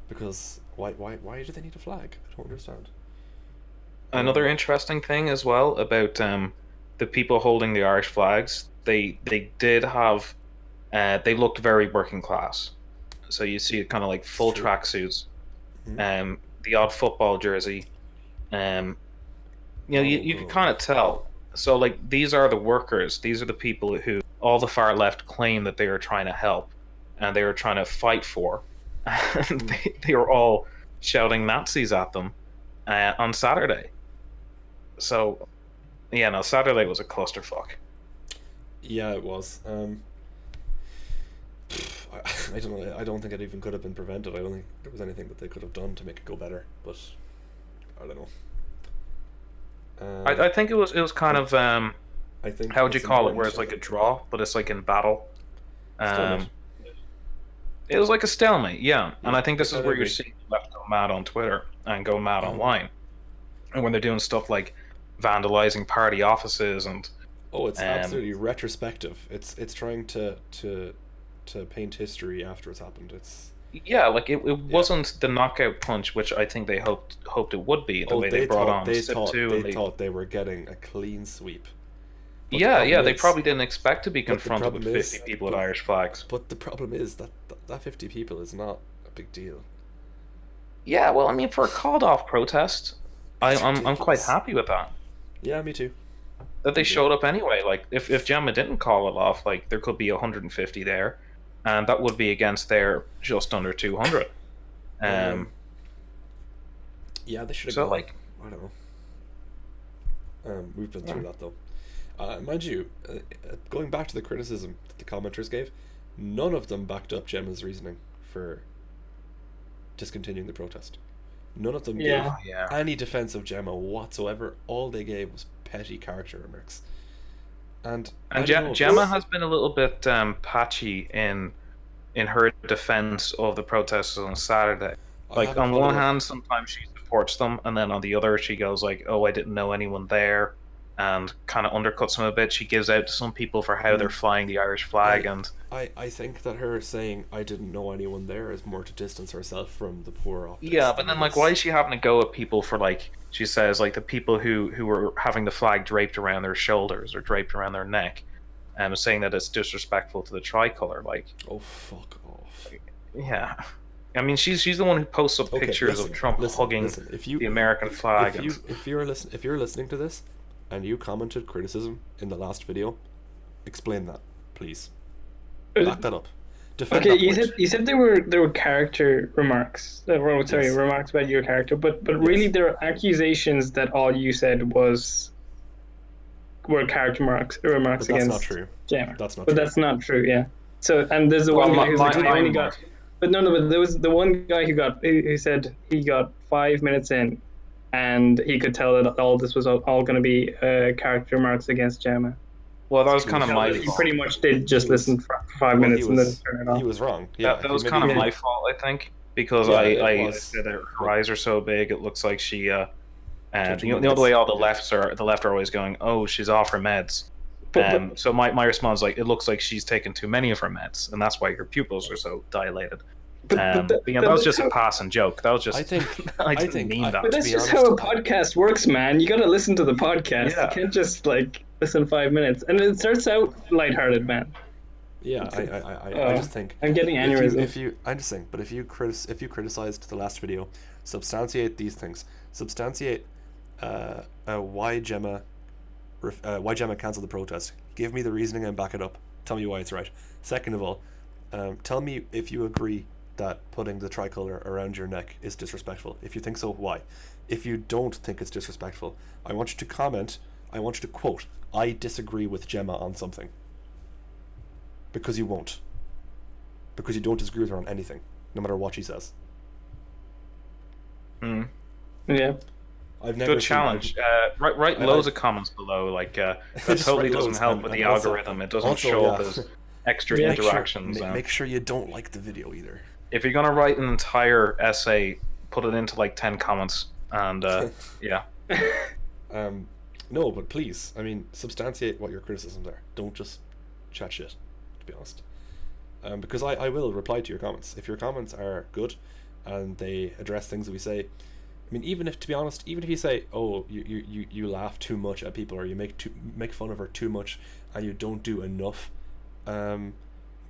Because why do they need a flag? I don't understand. Another interesting thing as well about the people holding the Irish flags, they did have they looked very working class. So you see it kind of like full tracksuits, the odd football jersey. You could kind of tell. So like these are the workers. These are the people who all the far left claim that they are trying to help, and they are trying to fight for. And they were all shouting Nazis at them on Saturday. So, yeah, no, Saturday was a clusterfuck. Yeah, it was. I don't know. I don't think it even could have been prevented. I don't think there was anything that they could have done to make it go better. But I don't know. I think it was kind of I think how would you call it? Where it's like a draw, but it's like in battle. It was like a stalemate, yeah. And I think this is where you're seeing left go mad on Twitter and go mad online, and when they're doing stuff like vandalizing party offices and. Oh, it's absolutely retrospective. It's trying to paint history after it's happened. It's like it wasn't the knockout punch, which I think they hoped it would be. The way they brought on they thought they were getting a clean sweep. But they probably didn't expect to be confronted with 50 people with Irish flags. But the problem is that 50 people is not a big deal. Yeah, well, I mean, for a called off protest, I'm quite happy with that. Yeah, me too. That they showed up anyway. Like, if Gemma didn't call it off, like, there could be 150 there, and that would be against their just under 200. Yeah, they should have gone. Like, I don't know. We've been through that, though. Mind you, going back to the criticism that the commenters gave, none of them backed up Gemma's reasoning for discontinuing the protest. None of them gave any defense of Gemma whatsoever. All they gave was petty character remarks. And Gemma has been a little bit patchy in her defense of the protests on Saturday. Like, on one hand, sometimes she supports them, and then on the other, she goes like, "Oh, I didn't know anyone there," and kind of undercuts them a bit. She gives out to some people for how they're flying the Irish flag, I think that her saying "I didn't know anyone there" is more to distance herself from the poor optics. Yeah, but then, like, why is she having to go at people for, like, she says, like, the people who were having the flag draped around their shoulders or draped around their neck, saying that it's disrespectful to the tricolour, like... Oh, fuck off. Yeah. I mean, she's the one who posts up pictures of Trump hugging the American flag. If you're listening to this, and you commented criticism in the last video, explain that, please. Back that up. Defend that point. You said there were character remarks. Remarks about your character, but really there are accusations that all you said were character remarks against. That's not true. Gemma. That's not true. But that's not true. Yeah. So and there's the one guy who's only got. But but there was the one guy who said he got 5 minutes in, and he could tell that all this was all going to be character remarks against Gemma. Well, that was kind of my fault. He pretty much did just listen for 5 minutes and then turn it off. He was wrong. Yeah, that was kind of my fault, I think, because I said that her eyes are so big. It looks like she. The way all the left are always going, "Oh, she's off her meds." So my response is like, it looks like she's taken too many of her meds, and that's why her pupils are so dilated. That was just a passing joke. That was just. I didn't mean that. But that's just how a podcast works, man. You got to listen to the podcast. Yeah. You can't just like listen 5 minutes, and it starts out lighthearted, man. Yeah, I just think I'm getting aneurysm. If you criticized the last video, substantiate these things. Substantiate why Gemma cancelled the protest. Give me the reasoning and back it up. Tell me why it's right. Second of all, tell me if you agree that putting the tricolour around your neck is disrespectful. If you think so, why? If you don't think it's disrespectful, I want you to comment. I want you to quote, "I disagree with Gemma on something." Because you won't. Because you don't disagree with her on anything, no matter what she says. Yeah. I've never good challenge. Write loads of comments below. Like that totally doesn't help with the algorithm. It doesn't show up as extra interactions. Make sure you don't like the video either. If you're gonna write an entire essay, put it into like 10 comments, and yeah. No, but please, I mean, substantiate what your criticisms are. Don't just chat shit, to be honest. Because I will reply to your comments. If your comments are good and they address things that we say, I mean, even if you say, "Oh, you laugh too much at people," or you make fun of her too much, and you don't do enough,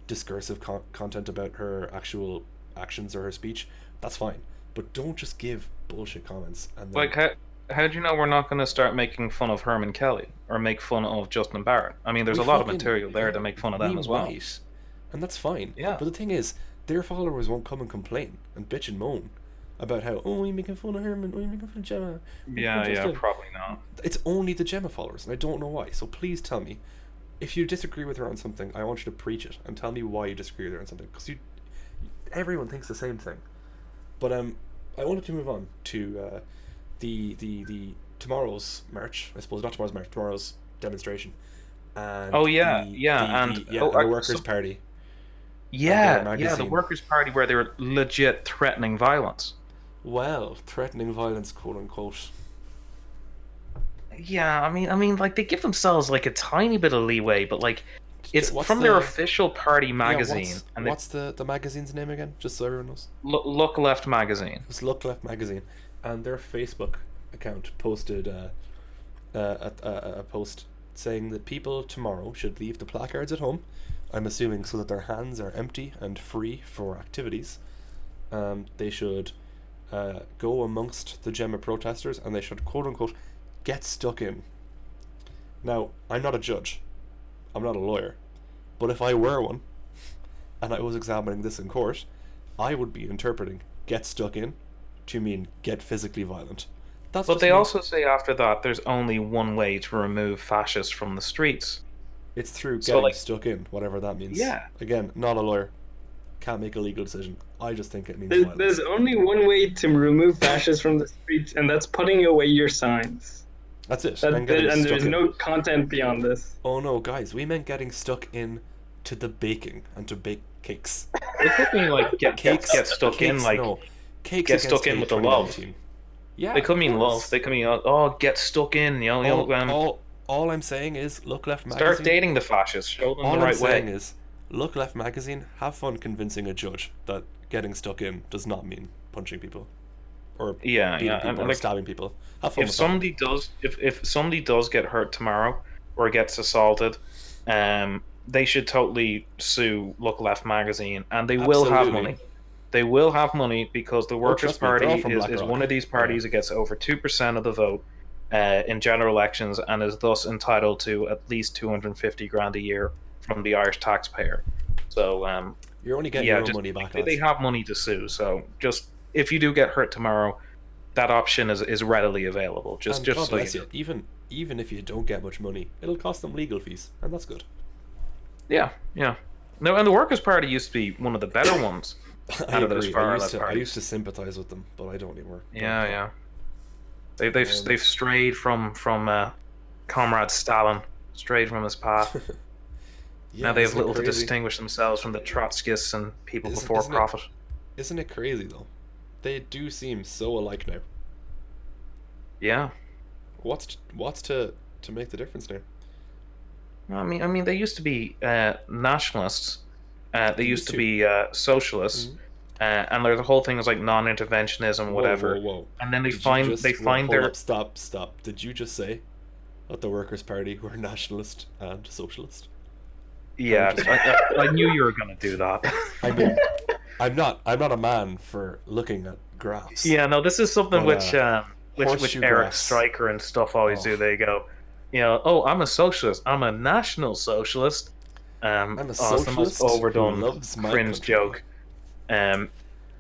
discursive content about her actual actions or her speech, that's fine. But don't just give bullshit comments. And then... Like, how do you know we're not going to start making fun of Herman Kelly or make fun of Justin Barrett? I mean, there's a lot of material there to make fun of them as well. Might, and that's fine. Yeah. But the thing is, their followers won't come and complain and bitch and moan about how, oh, you're making fun of Herman, oh, you're making fun of Gemma. Yeah, probably not. It's only the Gemma followers, and I don't know why. So please tell me, if you disagree with her on something, I want you to preach it and tell me why you disagree with her on something, because everyone thinks the same thing. But I wanted to move on to the tomorrow's march. I suppose not tomorrow's march, tomorrow's demonstration. And the Workers' Party. Yeah, the Workers' Party, where they're legit threatening violence. Well, threatening violence, quote unquote. Yeah, I mean, like, they give themselves like a tiny bit of leeway, but like, it's from their official party magazine. What's the magazine's name again? Just so everyone knows. Look Left magazine. It's Look Left magazine, and their Facebook account posted a post saying that people tomorrow should leave the placards at home. I'm assuming so that their hands are empty and free for activities. They should go amongst the Gemma protesters, and they should, quote unquote, get stuck in. Now, I'm not a judge. I'm not a lawyer. But if I were one, and I was examining this in court, I would be interpreting get stuck in to mean get physically violent. But they also say after that there's only one way to remove fascists from the streets. It's through getting stuck in, whatever that means. Yeah. Again, not a lawyer. Can't make a legal decision. I just think it means violence. There's only one way to remove fascists from the streets, and that's putting away your signs. That's it. And there's no content beyond this. Oh no, guys, we meant getting stuck in to the baking and to bake cakes. They could mean like get stuck in, like cakes get stuck in with the love. Yeah, they could mean love. They could mean get stuck in. All I'm saying is Look Left magazine. Start dating the fascists. Show them the right way. All I'm saying is Look Left magazine. Have fun convincing a judge that getting stuck in does not mean punching people, or beating people, or stabbing people. Have fun. If somebody does get hurt tomorrow or gets assaulted, they should totally sue Look Left magazine, and they will have money. They will have money because the Workers' Party is one of these parties that gets over 2% of the vote in general elections, and is thus entitled to at least 250 grand a year from the Irish taxpayer. So you're only getting your own money back. They have money to sue. So just if you do get hurt tomorrow, that option is readily available. Just so you know. Even if you don't get much money, it'll cost them legal fees, and that's good. Yeah. No, and the Workers' Party used to be one of the better ones. I agree. I used to sympathize with them, but I don't anymore. Yeah. They've strayed from Comrade Stalin, strayed from his path. Now they have little to distinguish themselves from the Trotskyists and people before profit. Isn't it crazy though? They do seem so alike now. Yeah. What's to make the difference now? I mean, they used to be nationalists. They used to be socialists, and the whole thing is like non-interventionism, whatever. Whoa. And then they find their stop. Did you just say that the Workers' Party were nationalist and socialist? Yeah, I knew you were going to do that. I mean, I'm not a man for looking at graphs. Yeah, no, this is something which Eric Stryker and stuff always do. They go, I'm a socialist. I'm a national socialist. I'm a socialist. It's the most overdone cringe joke. But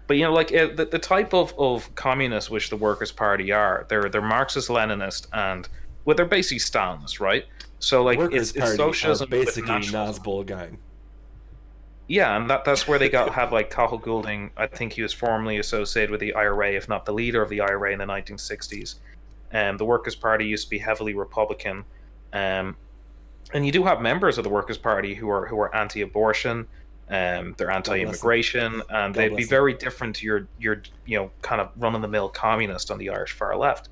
the type of communists which the Workers' Party are, they're Marxist-Leninist, and they're basically Stalinists, right? So like it's socialism, basically NazBol gang. Yeah, and that's where they have like Cathal Goulding. I think he was formerly associated with the IRA, if not the leader of the IRA in the 1960s. The Workers' Party used to be heavily Republican. And you do have members of the Workers' Party who are anti-abortion, they're anti-immigration, and they'd be very different to your kind of run-of-the-mill communist on the Irish far left.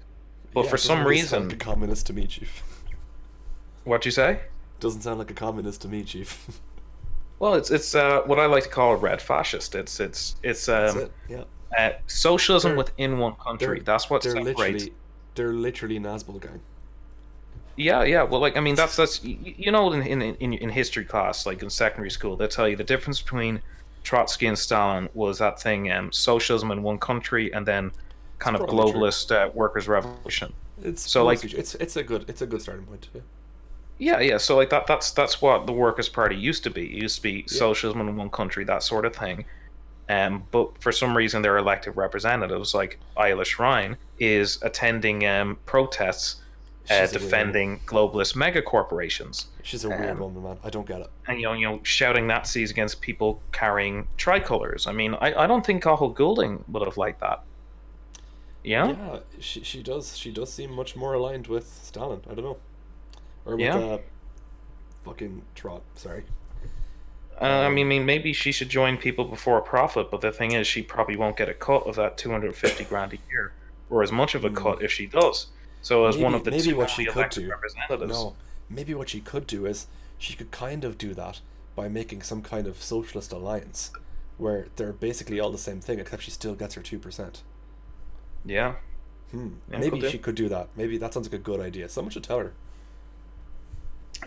But for some reason, like a communist to me, Chief. What'd you say? Doesn't sound like a communist to me, Chief. Well, it's what I like to call a red fascist. It's socialism within one country. That's what separates. They're literally NazBol gang. Yeah. Well, like I mean, that's in history class, like in secondary school, they tell you the difference between Trotsky and Stalin was that thing, socialism in one country, and then It's kind of probably true. globalist workers' revolution. It's So mostly like, true. It's a good starting point. Yeah. yeah. So like that's what the Workers' Party used to be. It used to be Yeah. socialism in one country, that sort of thing. But for some reason, their elected representatives, like Eilish Ryan, is attending protests She's a weird woman. defending globalist mega corporations. She's a weird woman, man. I don't get it. And shouting Nazis against people carrying tricolors. I mean, I don't think Cathal Goulding would have liked that. Yeah? Yeah, she does. She does seem much more aligned with Stalin. I don't know, or with Yeah. fucking Trot. Sorry. I mean, maybe she should join People Before Profit, but the thing is, she probably won't get a cut of that 250 grand a year, or as much of a cut if she does. So, as one of the maybe two what she only could elected do. representatives, No, maybe what she could do is she could kind of do that by making some kind of socialist alliance, where they're basically all the same thing, except she still gets her 2%. yeah, yeah, Maybe could she do. could do that. Maybe that sounds like a good idea. Someone should tell her.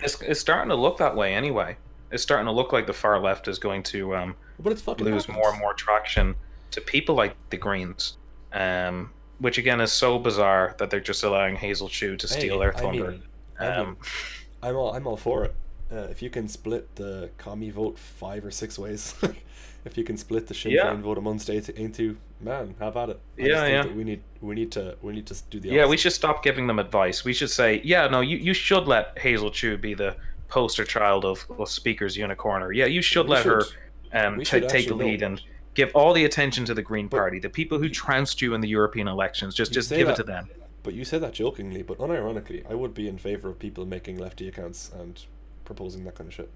It's starting to look that way anyway. It's starting to look like the far left is going to But it's fucking lose happened. more and more traction to people like the Greens, which again is so bizarre that they're just allowing Hazel Chu to steal their thunder. I mean, I'm all for it. If you can split the commie vote 5 or 6 ways, if you can split the Sinn Yeah. Féin vote among states into, man, have at it. I Yeah, just think yeah. that we need to do the Yeah, we opposite. should stop giving them advice. We should say, yeah, no, you should let Hazel Chu be the poster child of Speaker's Unicorner. Yeah, you should We let her We should take the actually lead know. and give all the attention to the Green But Party, the people who trounced you in the European elections. Just you say give it that, to them. but you say that jokingly, but unironically, I would be in favor of people making lefty accounts and proposing that kind of shit.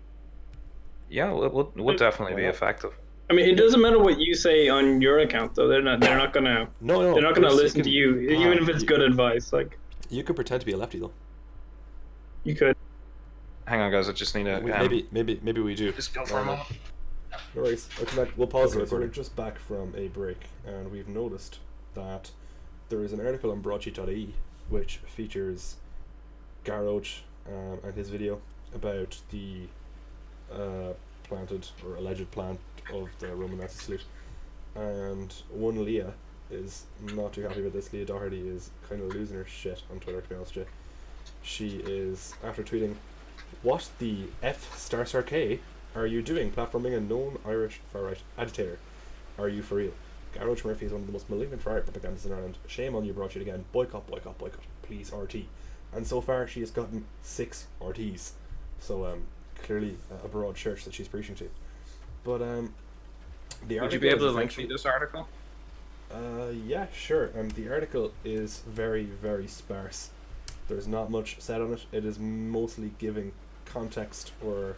Yeah, it would definitely Why be not? effective. I mean, it doesn't matter what you say on your account, though. They're not gonna No, they're not gonna Chris, listen to you, even if it's good advice. Like You could pretend to be a lefty though. you could. Hang on, guys. I just need to Maybe we do. just go for a moment. No worries. We'll pause Okay, it. So we're recording. just back from a break, and we've noticed that there is an article on broadsheet.ie which features Garroge and his video about the planted or alleged plant of the Roman Nazi salute. And one Leah is not too happy with this. Leah Doherty is kind of losing her shit on Twitter, to be honest with you. She is, after tweeting, "What the F***K are you doing platforming a known Irish far-right agitator? Are you for real? Garroge Murphy is one of the most malignant far-right propagandists in Ireland. Shame on you, broadsheet again. Boycott, boycott, boycott. Please, RT." And so far, she has gotten 6 RTs. So, clearly a broad church that she's preaching to. But, the article Would you be able to is link me this article? yeah, sure. The article is very, very sparse. There's not much said on it. It is mostly giving context, or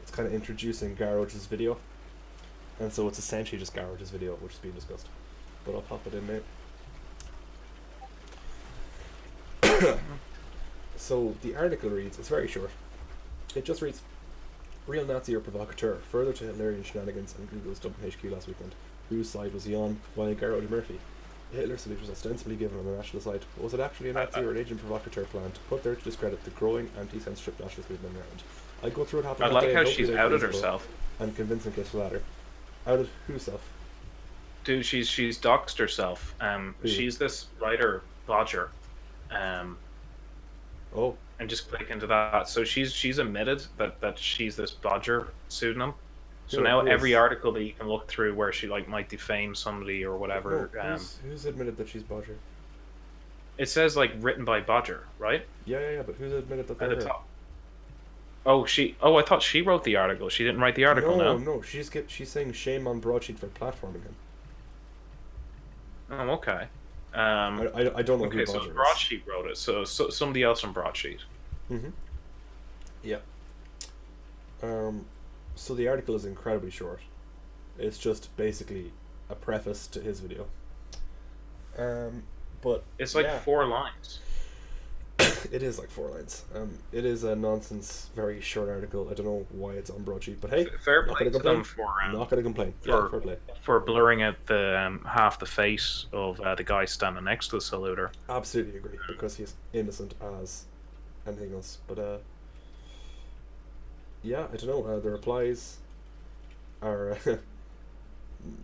it's kind of introducing Garroge's video. And so it's essentially just Garroge's video which is being discussed. But I'll pop it in now. So the article reads, it's very short. It just reads, "Real Nazi or provocateur, further to Hitlerian shenanigans on Google's Dublin HQ last weekend. Whose side was he on? Via Garroge Murphy. The Hitler salute was ostensibly given on the national side, but was it actually a Nazi or an agent provocateur plan to put there to discredit the growing anti-censorship nationalist movement in Ireland? I'd go through what happened I that like day how and she's hopefully they're outed reasonable herself. and convincing case for the latter." Outed whoself? Dude, she's doxed herself. Who? She's this writer Bodger, Oh, and just click into that. So she's admitted that she's this Bodger pseudonym. So Who- now who every is- article that you can look through where she like might defame somebody or whatever, no, who's admitted that she's Bodger? it says like written by Bodger, right? Yeah, but who's admitted that At they're the her? top. Oh, I thought she wrote the article. She didn't write the article. No, she's saying shame on broadsheet for platforming him. Oh, okay. I don't know Okay, who so Bodger is. Broadsheet wrote it. So somebody else from Broadsheet. Mm-hmm. Yeah. So the article is incredibly short. It's just basically a preface to his video. But It's like yeah, 4 lines. it is like 4 lines. It is a nonsense, very short article. I don't know why it's on broadsheet, but hey, Fair not play gonna to complain. them for Not gonna complain. Yeah, fair play. blurring out the half the face of the guy standing next to the saluter. Absolutely agree, because he's innocent as anything else. But yeah, I don't know. The replies are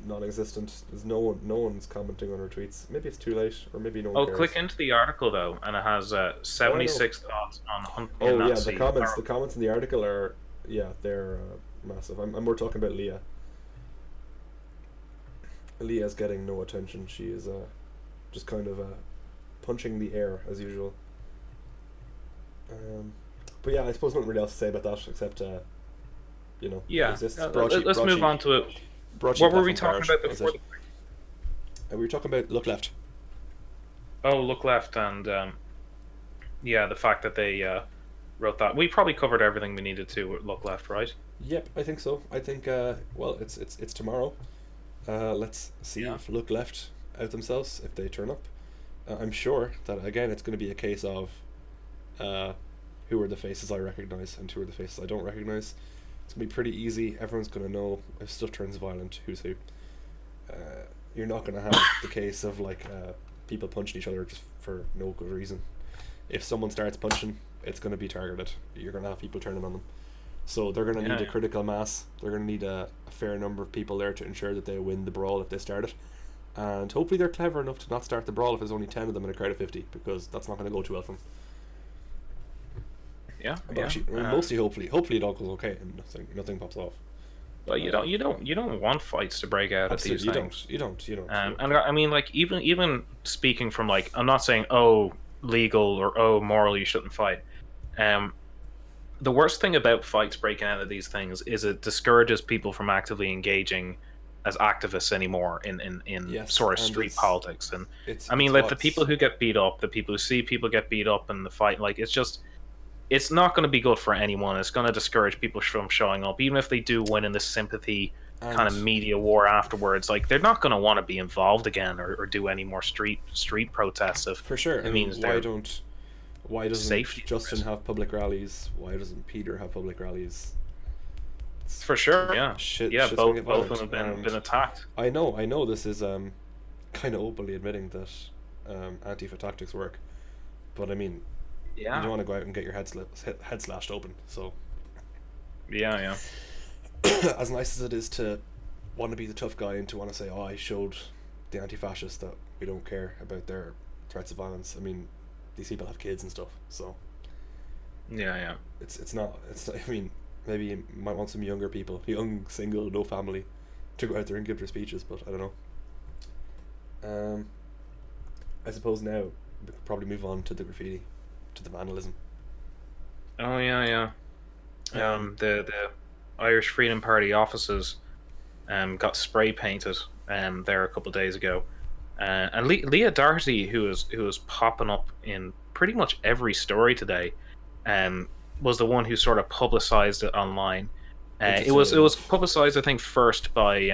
non-existent. There's no one's commenting on her tweets. Maybe it's too late, or maybe no one cares. Click into the article though, and it has 76 thoughts on hunting a yeah, Nazi. the comments in the article are they're massive. I'm more talking about Leah. Leah's getting no attention. She is just kind of punching the air as usual. But yeah, I suppose nothing really else to say about that except let's move on to it. What were we talking about before? We were talking about Look Left. Oh, Look Left, and the fact that they wrote that. We probably covered everything we needed to with Look Left, right? Yep, I think so. I think it's tomorrow. Let's see if Look Left out themselves, if they turn up. I'm sure that again it's going to be a case of who are the faces I recognise and who are the faces I don't recognise. It's going to be pretty easy. Everyone's going to know if stuff turns violent who's who. You're not going to have the case of people punching each other just for no good reason. If someone starts punching, it's going to be targeted. You're going to have people turning on them. So they're going to need a critical mass. They're going to need a fair number of people there to ensure that they win the brawl if they start it. And hopefully they're clever enough to not start the brawl if there's only 10 of them in a crowd of 50, because that's not going to go too well for them. Actually, mostly hopefully it all goes okay and nothing pops off. Well, you don't want fights to break out at these things. You don't. And I mean, even speaking from I'm not saying legal or moral you shouldn't fight. The worst thing about fights breaking out of these things is it discourages people from actively engaging as activists anymore in sort of street politics. And I mean, the people who get beat up, the people who see people get beat up in the fight, it's not going to be good for anyone. It's going to discourage people from showing up, even if they do win in this sympathy kind of media war afterwards. They're not going to want to be involved again or do any more street protests. For sure. It means why doesn't Justin have public rallies? Why doesn't Peter have public rallies? For sure, yeah. Both of them have been attacked. I know. This is kind of openly admitting that Antifa tactics work, but I mean, you don't want to go out and get your head slashed open. So, yeah. As nice as it is to want to be the tough guy and to want to say, I showed the anti-fascists that we don't care about their threats of violence. I mean, these people have kids and stuff, so yeah. It's not. I mean, maybe you might want some younger people, young, single, no family, to go out there and give their speeches, but I don't know. I suppose now we could probably move on to the graffiti, to the vandalism. Oh yeah. The Irish Freedom Party offices got spray painted there a couple of days ago. And Leah Doherty, who was popping up in pretty much every story today, was the one who sort of publicized it online. It was publicized, I think, first by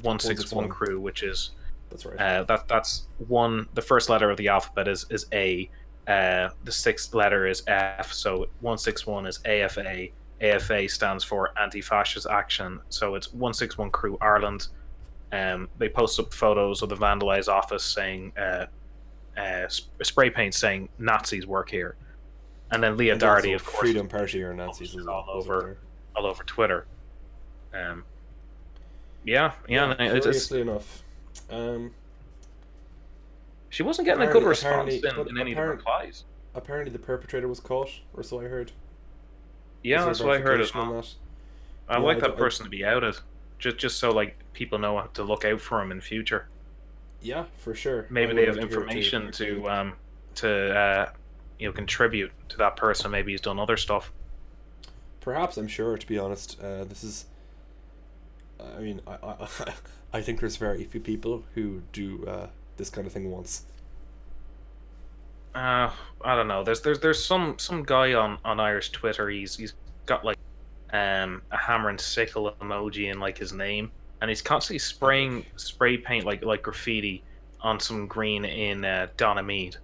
161 Crew, which is that's right. That's one. The first letter of the alphabet is A. The sixth letter is F. So 161 is AFA. AFA stands for Anti-Fascist Action. So it's 161 Crew Ireland. They post up photos of the vandalized office saying spray paint saying Nazis work here, and then Leah Doherty, of course, Freedom Party or Nazis all over Twitter. Curiously enough, she wasn't getting a good response in any of the replies. Apparently, the perpetrator was caught, or so I heard. Yeah, that's what I heard as well. I'd like that person to be outed. Just so people know to look out for him in future. Yeah, for sure. Maybe they have information to contribute to that person. Maybe he's done other stuff. Perhaps, I'm sure. To be honest, this is. I mean, I think there's very few people who do this kind of thing once. I don't know. There's some guy on Irish Twitter. He's got a hammer and sickle emoji in his name, and he's constantly spraying spray paint like graffiti on some green in Donamead,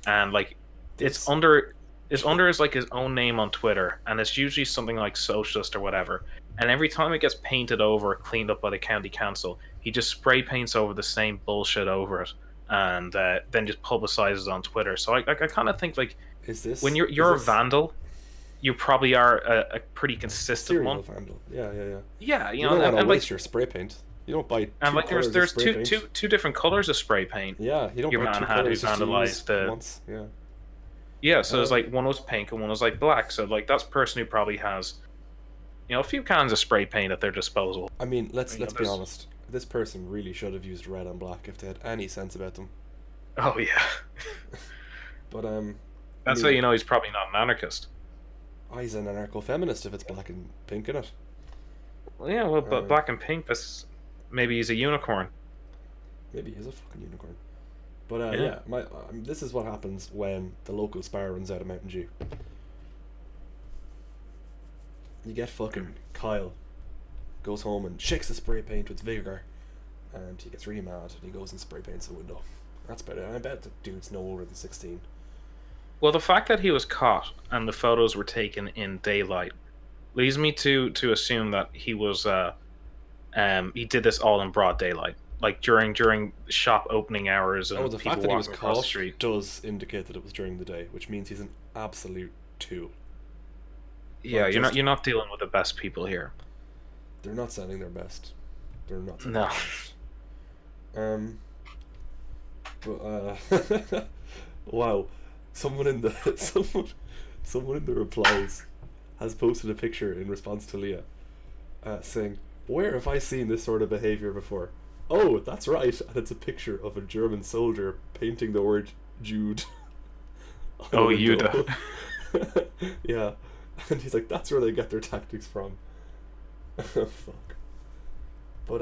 and it's under his his own name on Twitter, and it's usually something like socialist or whatever. And every time it gets painted over, cleaned up by the county council, he just spray paints over the same bullshit over it, and then just publicizes on Twitter. So I kind of think like, is this when you're a vandal, you probably are a pretty consistent one. Vandal. Yeah. Yeah, you don't want to waste your spray paint. You don't buy. And like there's two different colors of spray paint. Yeah, you don't. Your man had who vandalized the. Once. Yeah. Yeah, so there's like one was pink and one was like black. So like that's a person who probably has, a few cans of spray paint at their disposal. I mean, let's be honest. This person really should have used red and black if they had any sense about them. Oh yeah. But that's how you know he's probably not an anarchist. Oh, he's an anarcho-feminist if it's black and pink in it. Well, yeah, well, but black and pink, that's maybe he's a unicorn. Maybe he's a fucking unicorn. But this is what happens when the local spar runs out of Mountain Dew. You get fucking Kyle goes home and shakes the spray paint with vigor, and he gets really mad and he goes and spray paints the window. That's about it. I bet the dude's no older than 16. Well, the fact that he was caught and the photos were taken in daylight leads me to assume that he was he did this all in broad daylight, like during shop opening hours, and the fact that he was caught does indicate that it was during the day, which means he's an absolute tool. Yeah, you're not dealing with the best people here. They're not selling their best. They're not selling no. their best. But wow. Someone in the replies has posted a picture in response to Leah, saying, "Where have I seen this sort of behavior before? Oh, that's right," and it's a picture of a German soldier painting the word Jude. Oh, Jude. Yeah, and he's like, "That's where they get their tactics from." Fuck. But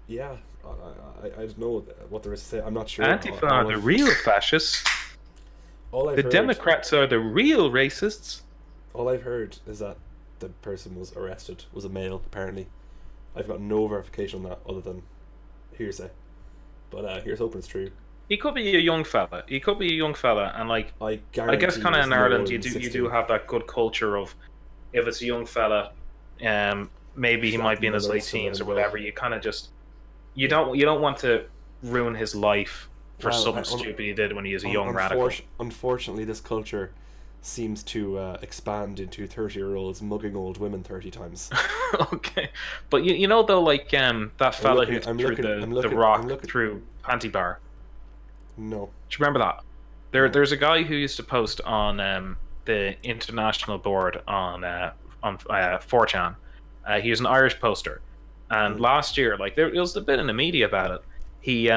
yeah, I don't know what there is to say. I'm not sure. Antifa are the real fascists. The Democrats are the real racists. All I've heard is that the person was arrested, was a male, apparently. I've got no verification on that other than hearsay. But here's hoping it's true. He could be a young fella. And like I guess kind of in Ireland you do have that good culture of, if it's a young fella, maybe he might be in his late teens or whatever. You kind of just you don't want to ruin his life for something stupid he did when he was a young radical. Unfortunately, this culture seems to expand into 30-year-olds mugging old women 30 times. Okay, but you know though, like that fella who threw the rock through Panty Bar. No. Do you remember that? There's a guy who used to post on the international board on 4chan. He was an Irish poster, and last year, like there was a bit in the media about it. He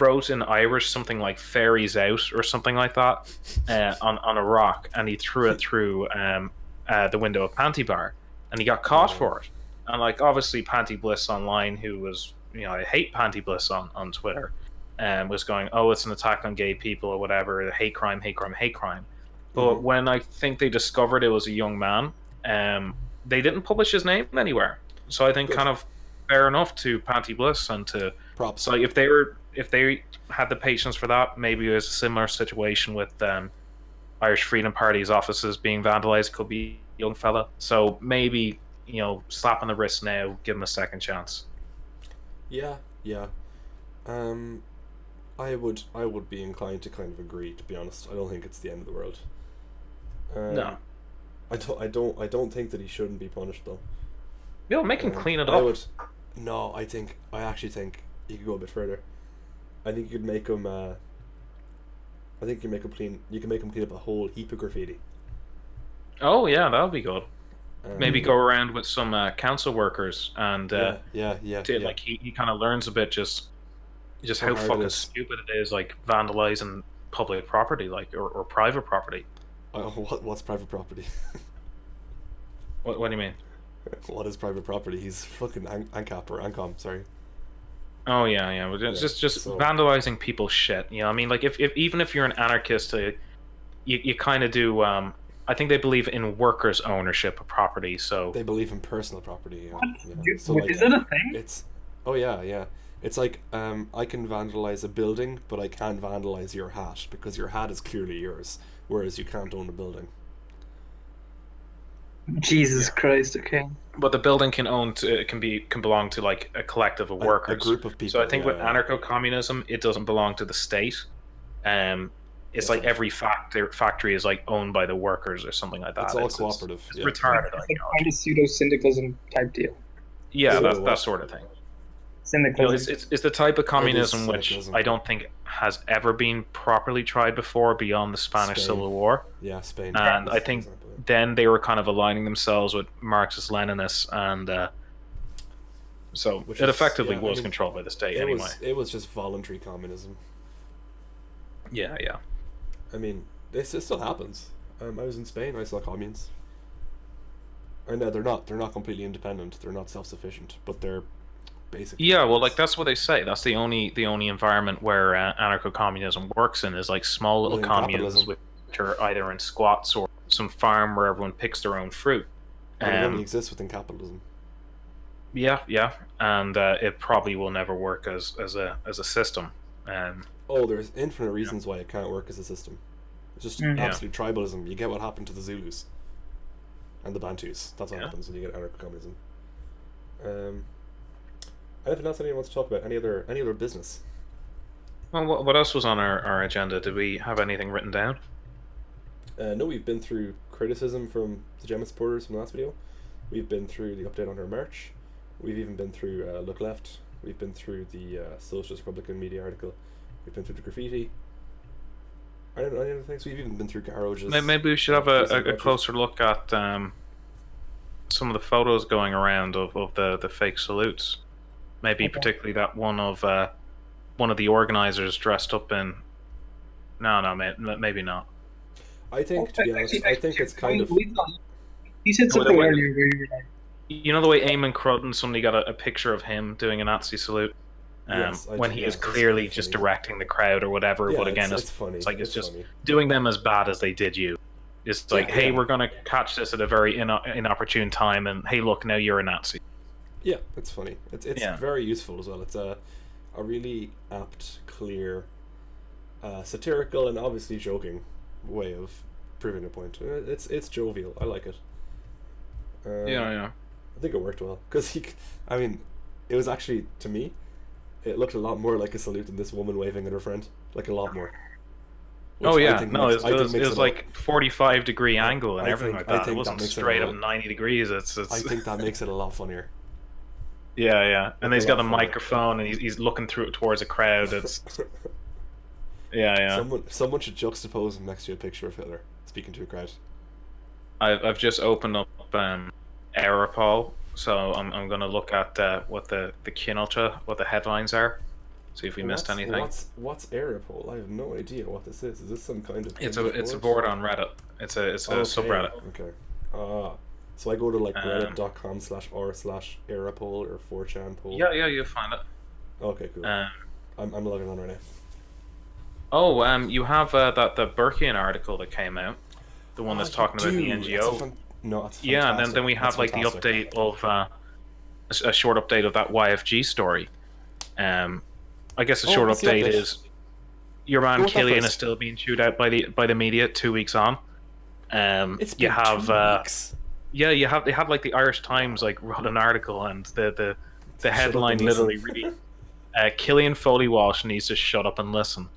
wrote in Irish something like "fairies out" or something like that on a rock, and he threw it through the window of Panty Bar, and he got caught for it. And like obviously Panty Bliss online, who was I hate Panty Bliss on Twitter, was going, "Oh, it's an attack on gay people or whatever, hate crime." But when I think they discovered it was a young man, they didn't publish his name anywhere. So I think kind of fair enough to Panty Bliss and to props. So if they had the patience for that, maybe it was a similar situation with Irish Freedom Party's offices being vandalized. Could be a young fella. So maybe slap on the wrist now, give him a second chance. Yeah. I would be inclined to kind of agree, to be honest. I don't think it's the end of the world. No. I don't think that he shouldn't be punished though. Make him clean it up. I actually think you could go a bit further. I think you could make him you can make him clean up a whole heap of graffiti. Oh yeah, that would be good. Maybe go around with some council workers and like he kind of learns a bit just how fucking stupid it is, like vandalizing public property, like or private property. What's private property? What do you mean? What is private property? He's fucking ANCAP or ANCOM, sorry. Oh yeah. Well, just vandalizing people's shit. I mean, like if even if you're an anarchist, you kind of do. I think they believe in workers' ownership of property. So they believe in personal property. So is it a thing? Yeah. It's like I can vandalize a building, but I can't vandalize your hat because your hat is clearly yours, whereas you can't own a building. Jesus Christ. Okay. But the building can belong to like a collective of workers, a group of people. So I think with anarcho-communism, it doesn't belong to the state. It's like every factory is like owned by the workers or something like that. It's all cooperative. It's retarded. It's kind of pseudo-syndicalism type deal. Yeah, that sort of thing. Syndicalism. It's the type of communism which I don't think has ever been properly tried before beyond the Spanish Civil War. Yeah, Spain. And I think then they were kind of aligning themselves with Marxist-Leninists, and so it effectively was controlled by the state anyway. It was just voluntary communism. Yeah. I mean, it still happens. I was in Spain. I saw communes. I know they're not completely independent. They're not self-sufficient, but they're basically. Yeah, well, like that's what they say. That's the only environment where anarcho-communism works in is like small little communes which are either in squats or some farm where everyone picks their own fruit. But it only exists within capitalism. Yeah, and it probably will never work as a system. There's infinite reasons why it can't work as a system. It's just absolute tribalism. You get what happened to the Zulus and the Bantus. That's what happens when you get anarcho-communism. Anything else anyone wants to talk about? Any other business? Well, what else was on our agenda? Did we have anything written down? No, we've been through criticism from the Gemma supporters from the last video. We've been through the update on her merch. We've even been through Look Left. We've been through the Socialist Republican media article. We've been through the graffiti. I don't know any other things. We've even been through garages. Maybe we should have a closer look at some of the photos going around of the fake salutes. Maybe particularly that one of the organizers dressed up in. No, maybe not. I think, to be honest, it's kind of. You said something earlier where you were like. You know the way Eamon Crudden, somebody got a picture of him doing a Nazi salute? When he is clearly just directing the crowd or whatever, but again, it's funny. It's just funny. Doing them as bad as they did you. It's like, hey, we're going to catch this at a very inopportune time, and hey, look, now you're a Nazi. Yeah, it's funny. It's very useful as well. It's a really apt, clear, satirical, and obviously joking way of proving a point. It's jovial. I like it. Yeah. I think it worked well because it was actually, to me, it looked a lot more like a salute than this woman waving at her friend, like a lot more. It was like 45-degree angle and everything like that. It wasn't straight up 90 degrees. I think that makes it a lot funnier. Yeah, and he's got a microphone and he's looking through it towards a crowd. It's yeah. Someone should juxtapose him next to a picture of Hitler speaking to a crowd. I've just opened up Éire, so I'm going to look at what the Kinultra, what the headlines are, see if we missed anything. What's Éire? I have no idea what this is. Is this some kind of? It's a board on Reddit. It's a subreddit. Okay. So I go to like reddit.com/r/Éire or 4chan poll. Yeah, you'll find it. Okay, cool. I'm logging on right now. Oh, you have the Burkean article that came out, the one that's talking about the NGO. And then we have like the update of a short update of that YFG story. I guess a short update is your man Killian is still being chewed out by the media 2 weeks on. It's been 2 weeks. Yeah, they had like the Irish Times like wrote an article and the headline literally really Killian Foley Walsh needs to shut up and listen.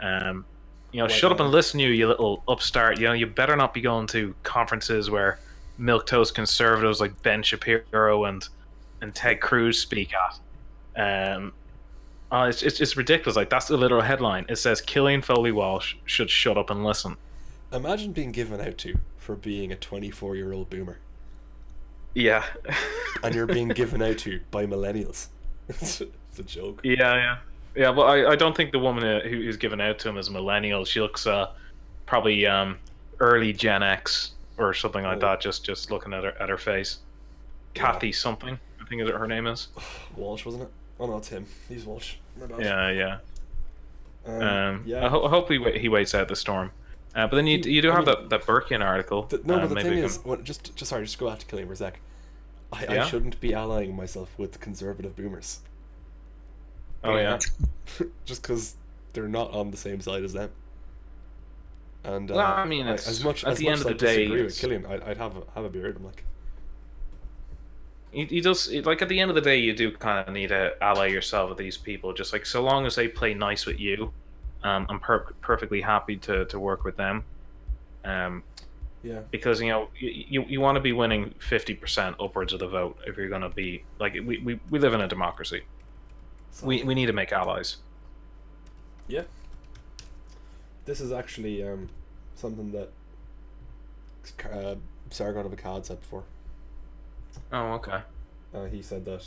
Shut up and listen, you little upstart. You better not be going to conferences where milquetoast conservatives like Ben Shapiro and Ted Cruz speak at. It's ridiculous. Like, that's the literal headline. It says Killian Foley Walsh should shut up and listen. Imagine being given out to for being a 24-year-old boomer. Yeah. And you're being given out to by millennials. It's a joke. Yeah. Well, I don't think the woman who's given out to him is a millennial. She looks probably early Gen X or something like that. Just looking at her face. Kathy something, I think her name is. Walsh, wasn't it? Oh no, it's him. He's Walsh. Yeah. I hope he waits out the storm. But then you do have that Burkean article. But the thing is, just go back to Killian for a sec. I shouldn't be allying myself with conservative boomers. Oh yeah. Just because they're not on the same side as them. And well, I mean, as much at as the much end as of I the day, disagree with Killian, I'd have a beer with him. Like, he does, like, at the end of the day, you do kind of need to ally yourself with these people. Just like, so long as they play nice with you, I'm perfectly happy to work with them. yeah, Because you want to be winning 50% upwards of the vote if you're going to be like, we live in a democracy. so, We need to make allies. yeah. This is actually something that Sargon of Akkad said before. Oh, okay. He said that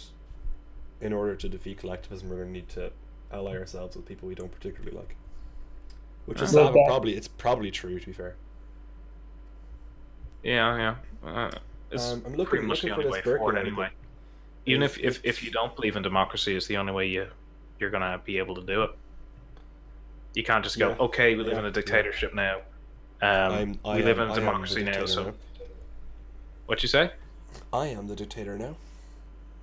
in order to defeat collectivism, we're going to need to ally ourselves with people we don't particularly like. Which is Well, it's probably true, to be fair. Yeah. It's I'm looking pretty much the for only this way Birkin forward article. anyway. Even It's- if you don't believe in democracy, it's the only way you're gonna be able to do it. You can't just go, Yeah. okay, we live Yeah. in a dictatorship now. We live in a democracy now, so... What you say? I am the dictator now.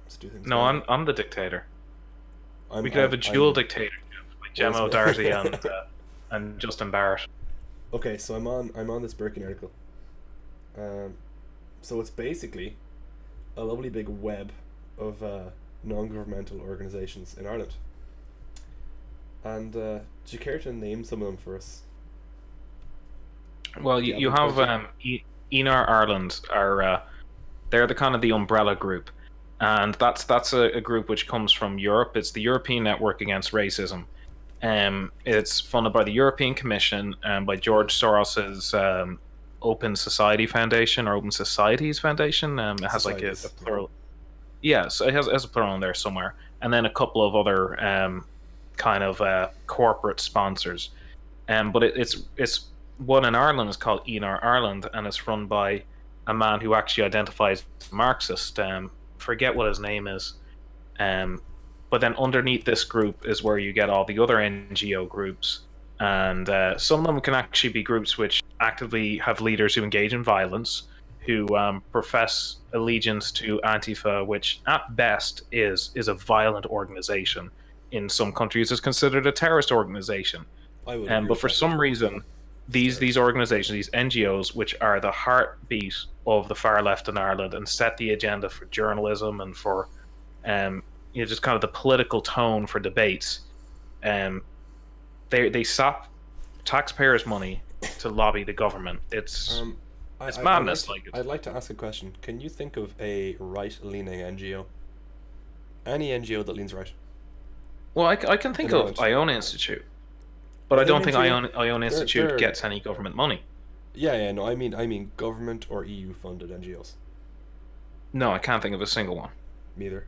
Let's do things. No, right. I'm the dictator. I'm We could have a dual dictatorship with Gemma Well, O'Doherty and Justin Barrett. Okay, so I'm on this Birkin article. So it's basically a lovely big web of non-governmental organisations in Ireland. And do you care to name some of them for us? Well, Yeah, you but have first- Éire Ireland are they're the kind of the umbrella group, and that's a group which comes from Europe. It's the European Network Against Racism. It's funded by the European Commission and by George Soros's Open Society Foundation or Open Societies Foundation. It has like a Societies. plural. Yeah, so it has a plural in there somewhere, and then a couple of other kind of corporate sponsors. But it's one in Ireland is called Éire Ireland, and it's run by a man who actually identifies as Marxist. Forget what his name is. But then underneath this group is where you get all the other NGO groups, and some of them can actually be groups which actively have leaders who engage in violence, who profess allegiance to Antifa, which at best is a violent organization. In some countries, is considered a terrorist organization. I would agree But with for that. some reason, these organizations, these NGOs, which are the heartbeat of the far left in Ireland and set the agenda for journalism and for just kind of the political tone for debates, they sap taxpayers' money to lobby the government. It's madness. I'd like to ask a question. Can you think of a right-leaning NGO? Any NGO that leans right? Well, I can think In of Ireland. Iona Institute, but I Are they don't think NGO? Iona Institute they're- gets any government money. Yeah, no, I mean government or EU-funded NGOs. No, I can't think of a single one. Neither.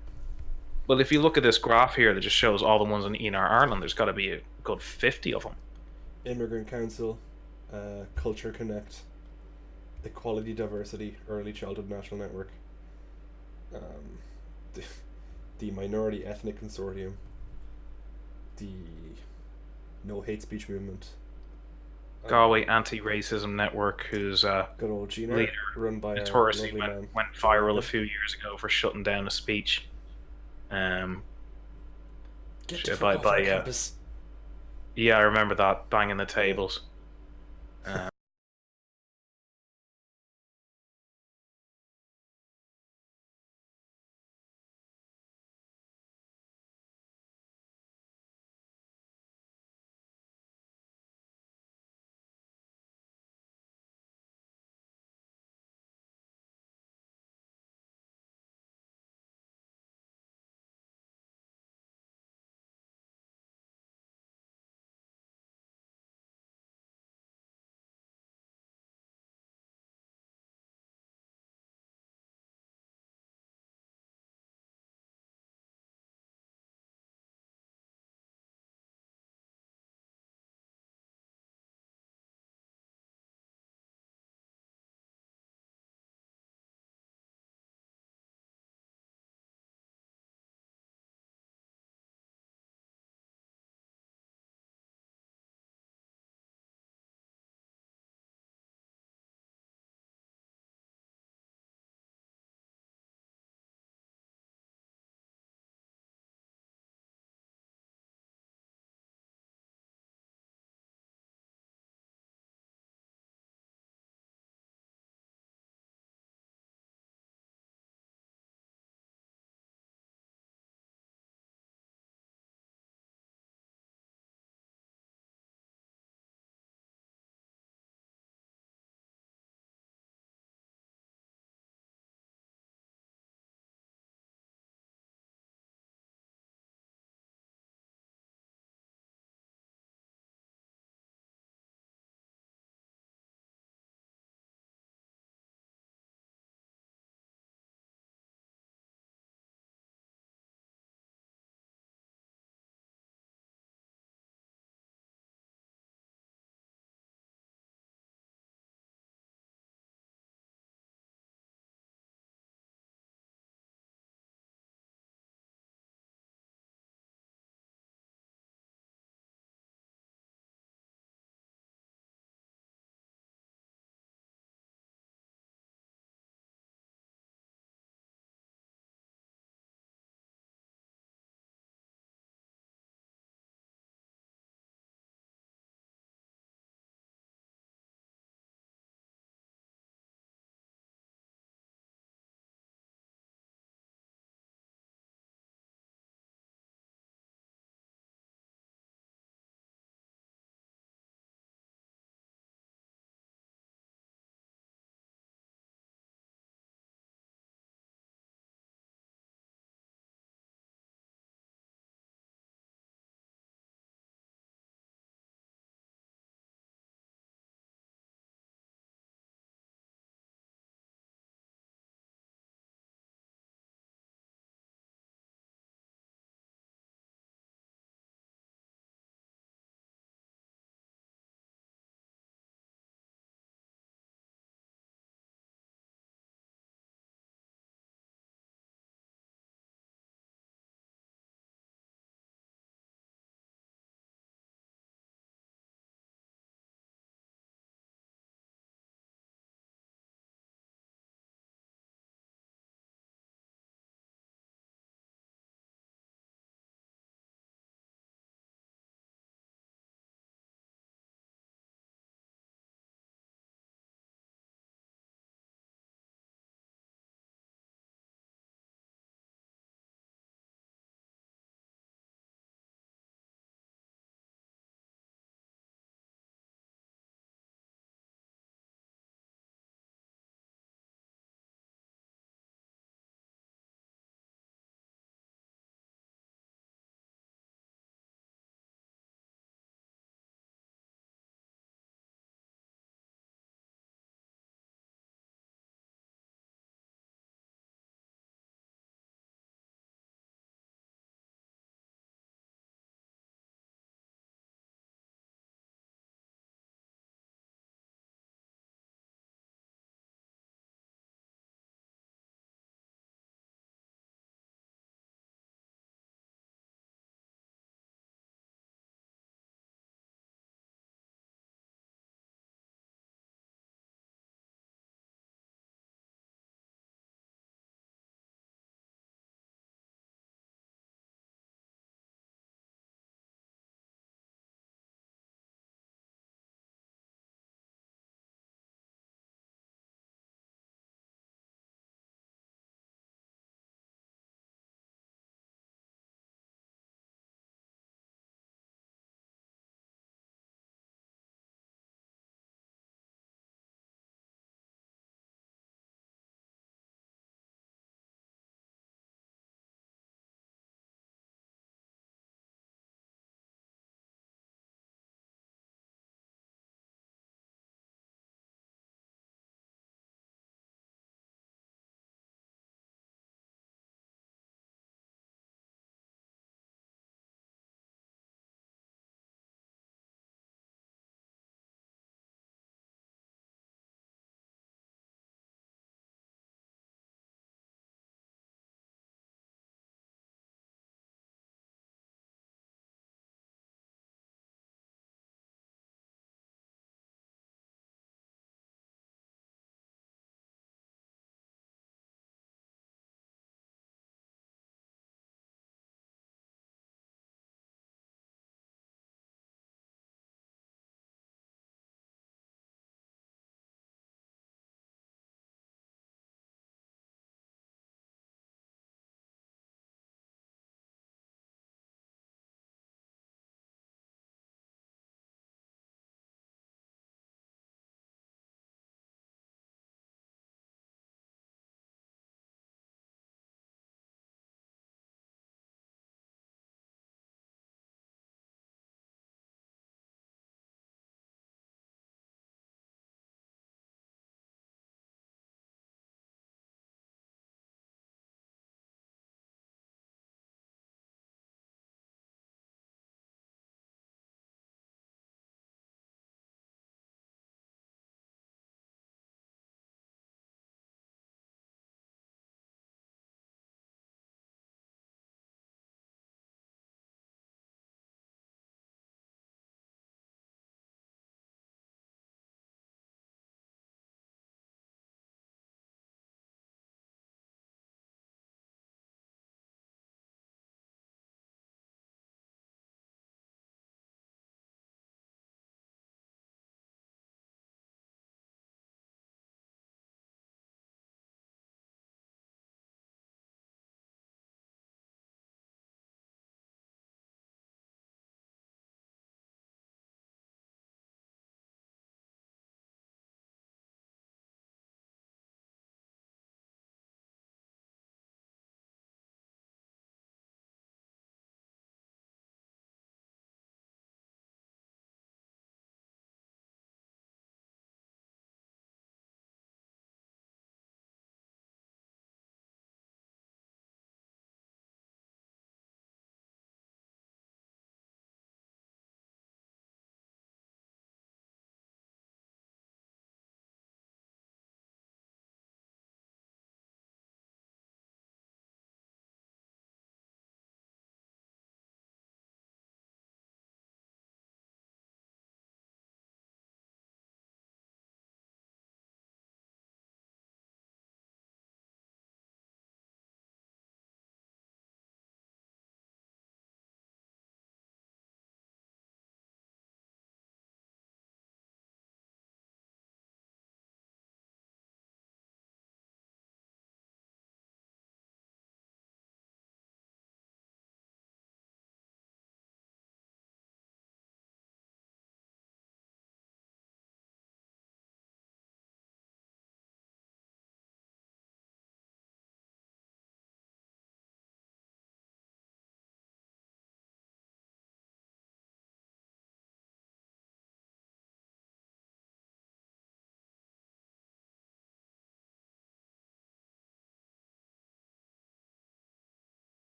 Well, if you look at this graph here that just shows all the ones in Éire Ireland, there's got to be a good 50 of them. Immigrant Council, Culture Connect, Equality Diversity, Early Childhood National Network, the Minority Ethnic Consortium, the No Hate Speech Movement, Galway Anti-Racism Network, whose good old Gina, leader run by a notoriously lovely man. went viral a few years ago for shutting down a speech. Get Yeah, the fuck off our by, campus. Yeah, I remember that, banging the tables.